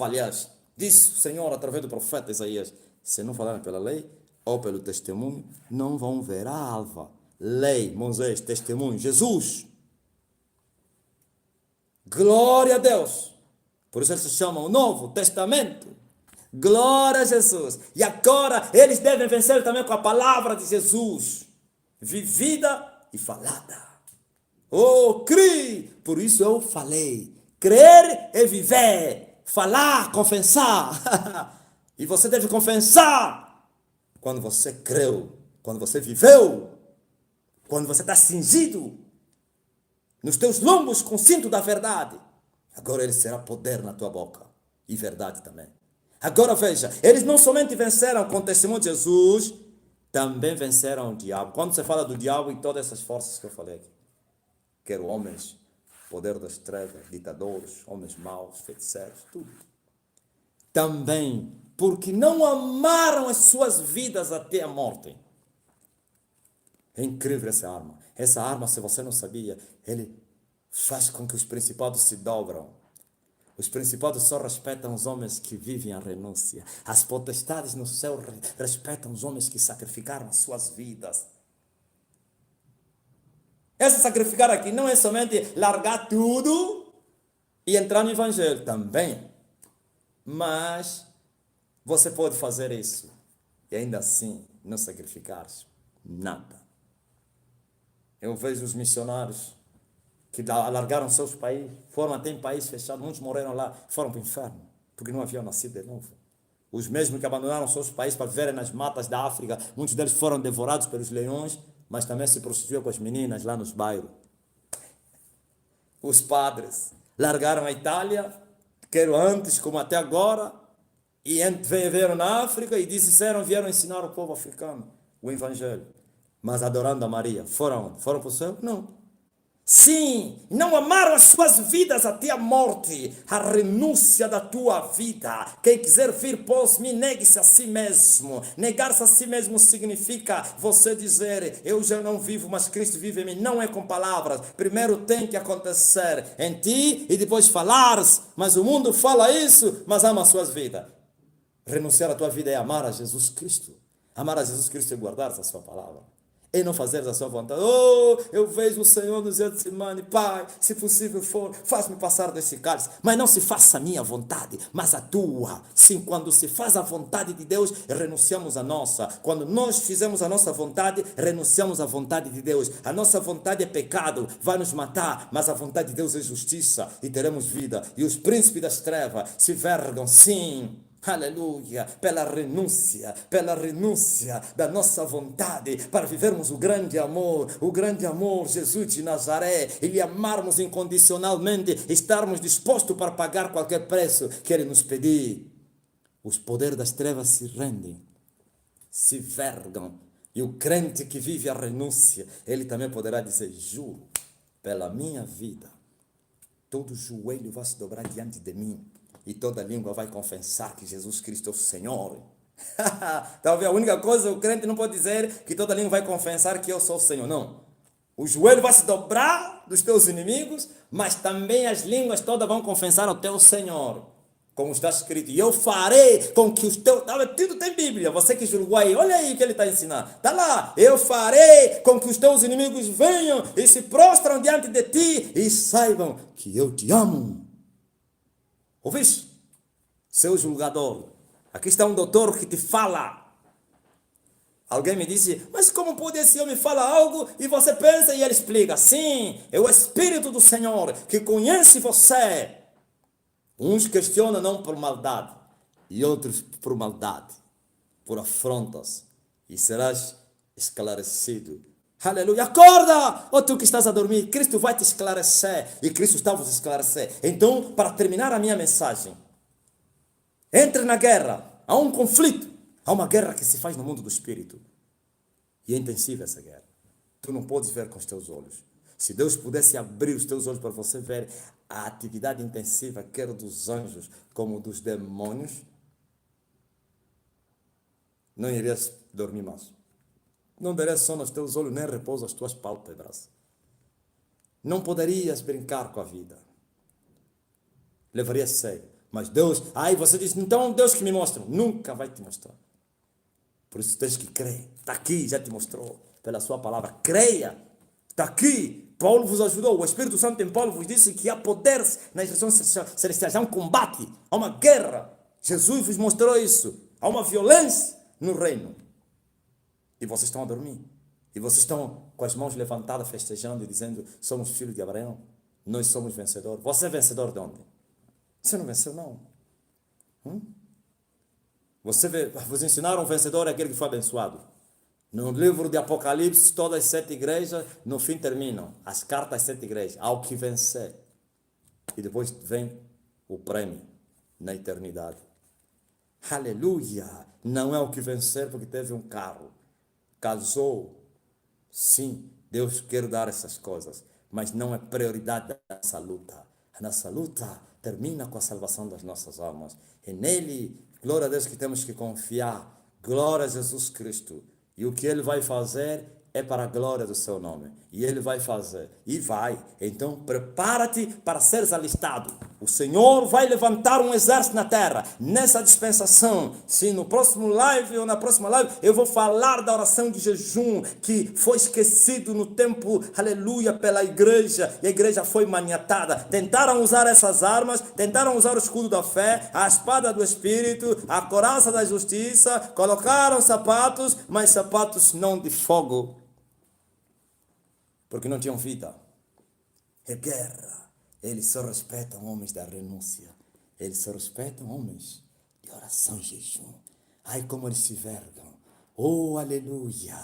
aliás, disse o Senhor através do profeta Isaías. Se não falarem pela lei ou pelo testemunho, não vão ver a alfa. Lei, Moisés, testemunho, Jesus. Glória a Deus. Por isso ele se chama o Novo Testamento. Glória a Jesus. E agora eles devem vencer também com a palavra de Jesus, vivida e falada. Oh, crie. Por isso eu falei. Crer é viver. Falar, confessar. E você deve confessar quando você creu, quando você viveu. Quando você está cingido nos teus lombos com o cinto da verdade, agora ele será poder na tua boca e verdade também. Agora veja, eles não somente venceram com o testemunho de Jesus, também venceram o diabo. Quando você fala do diabo e todas essas forças que eu falei aqui, quero homens, poder das trevas, ditadores, homens maus, feiticeiros, tudo. Também porque não amaram as suas vidas até a morte. É incrível essa arma. Essa arma, se você não sabia, ele faz com que os principados se dobram. Os principados só respeitam os homens que vivem a renúncia. As potestades no céu respeitam os homens que sacrificaram as suas vidas. Esse sacrificar aqui não é somente largar tudo e entrar no Evangelho. Também. Mas você pode fazer isso e ainda assim não sacrificar nada. Eu vejo os missionários que alargaram seus países, foram até em país fechado, muitos morreram lá, foram para o inferno, porque não haviam nascido de novo. Os mesmos que abandonaram seus países para viverem nas matas da África, muitos deles foram devorados pelos leões, mas também se prostituíam com as meninas lá nos bairros. Os padres largaram a Itália, quero antes como até agora, e vieram na África e vieram ensinar o povo africano o Evangelho, mas adorando a Maria. Foram onde? Foram para o céu? Não. Sim, não amaram as suas vidas até a morte, a renúncia da tua vida. Quem quiser vir pós mim, negue-se a si mesmo. Negar-se a si mesmo significa você dizer, eu já não vivo, mas Cristo vive em mim. Não é com palavras. Primeiro tem que acontecer em ti e depois falares. Mas o mundo fala isso, mas ama as suas vidas. Renunciar à tua vida é amar a Jesus Cristo. Amar a Jesus Cristo é guardar-se a sua palavra. E não fazer a sua vontade. Oh, eu vejo o Senhor nos Getsemane. Pai, se possível for, faz-me passar desse cálice. Mas não se faça a minha vontade, mas a tua. Sim, quando se faz a vontade de Deus, renunciamos à nossa. Quando nós fizemos a nossa vontade, renunciamos à vontade de Deus. A nossa vontade é pecado, vai nos matar, mas a vontade de Deus é justiça e teremos vida. E os príncipes das trevas se vergam, sim. Aleluia, pela renúncia da nossa vontade para vivermos o grande amor, Jesus de Nazaré, e lhe amarmos incondicionalmente, estarmos dispostos para pagar qualquer preço que ele nos pedir. Os poderes das trevas se rendem, se vergam, e o crente que vive a renúncia, ele também poderá dizer, juro, pela minha vida, todo joelho vai se dobrar diante de mim, e toda língua vai confessar que Jesus Cristo é o Senhor. Talvez a única coisa o crente não pode dizer que toda língua vai confessar que eu sou o Senhor. Não. O joelho vai se dobrar dos teus inimigos, mas também as línguas todas vão confessar ao teu Senhor. Como está escrito, e eu farei com que os teus... Tudo tem Bíblia, você que julgou aí, olha aí o que ele está ensinando. Está lá, eu farei com que os teus inimigos venham e se prostram diante de ti e saibam que eu te amo. Ouviste? Seu julgador. Aqui está um doutor que te fala. Alguém me disse, mas como pode esse homem falar algo e você pensa e ele explica? Sim, é o Espírito do Senhor que conhece você. Uns questionam não por maldade e outros por maldade, por afrontas. E serás esclarecido. Aleluia, acorda! Ou tu que estás a dormir, Cristo vai te esclarecer. E Cristo está a vos esclarecer. Então, para terminar a minha mensagem, entre na guerra, há um conflito. Há uma guerra que se faz no mundo do Espírito. E é intensiva essa guerra. Tu não podes ver com os teus olhos. Se Deus pudesse abrir os teus olhos para você ver a atividade intensiva, quer dos anjos como dos demônios, não irias dormir mais. Não daria sono aos teus olhos, nem repouso às tuas pálpebras. Não poderias brincar com a vida. Levaria a sério. Mas Deus, aí você diz, então Deus que me mostra. Nunca vai te mostrar. Por isso tens que crer. Está aqui, já te mostrou. Pela sua palavra. Creia. Está aqui. Paulo vos ajudou. O Espírito Santo em Paulo vos disse que há poder nas regiões celestiais. Há um combate. Há uma guerra. Jesus vos mostrou isso. Há uma violência no reino. E vocês estão a dormir. E vocês estão com as mãos levantadas, festejando e dizendo, somos filhos de Abraão. Nós somos vencedores. Você é vencedor de onde? Você não venceu, não. Vos ensinaram, o vencedor é aquele que foi abençoado. No livro de Apocalipse, todas as 7 igrejas, no fim terminam. As cartas às 7 igrejas. Ao que vencer. E depois vem o prêmio na eternidade. Aleluia! Não é o que vencer porque teve um carro. Casou. Sim, Deus quer dar essas coisas. Mas não é prioridade da nossa luta. A nossa luta termina com a salvação das nossas almas. É nele, Glória a Deus que temos que confiar. Glória a Jesus Cristo. E o que Ele vai fazer é para a glória do seu nome. E Ele vai fazer. E vai. Então prepara-te para seres alistado. O Senhor vai levantar um exército na terra. Nessa dispensação. Se no próximo live ou na próxima live eu vou falar da oração de jejum que foi esquecido no tempo, aleluia, pela igreja. E a igreja foi maniatada. Tentaram usar essas armas. Tentaram usar o escudo da fé, a espada do Espírito, a coraça da justiça. Colocaram sapatos, mas sapatos não de fogo. Porque não tinham vida. É guerra. Eles só respeitam homens da renúncia. Eles só respeitam homens de oração e jejum. Ai, como eles se vergam. Oh, aleluia.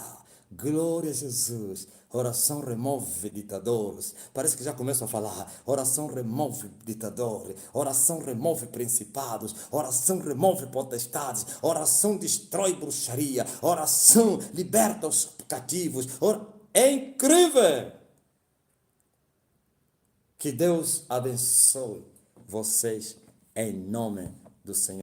Glória a Jesus. Oração remove ditadores. Parece que já começo a falar. Oração remove ditadores. Oração remove principados. Oração remove potestades. Oração destrói bruxaria. Oração liberta os cativos. É incrível. Que Deus abençoe vocês em nome do Senhor.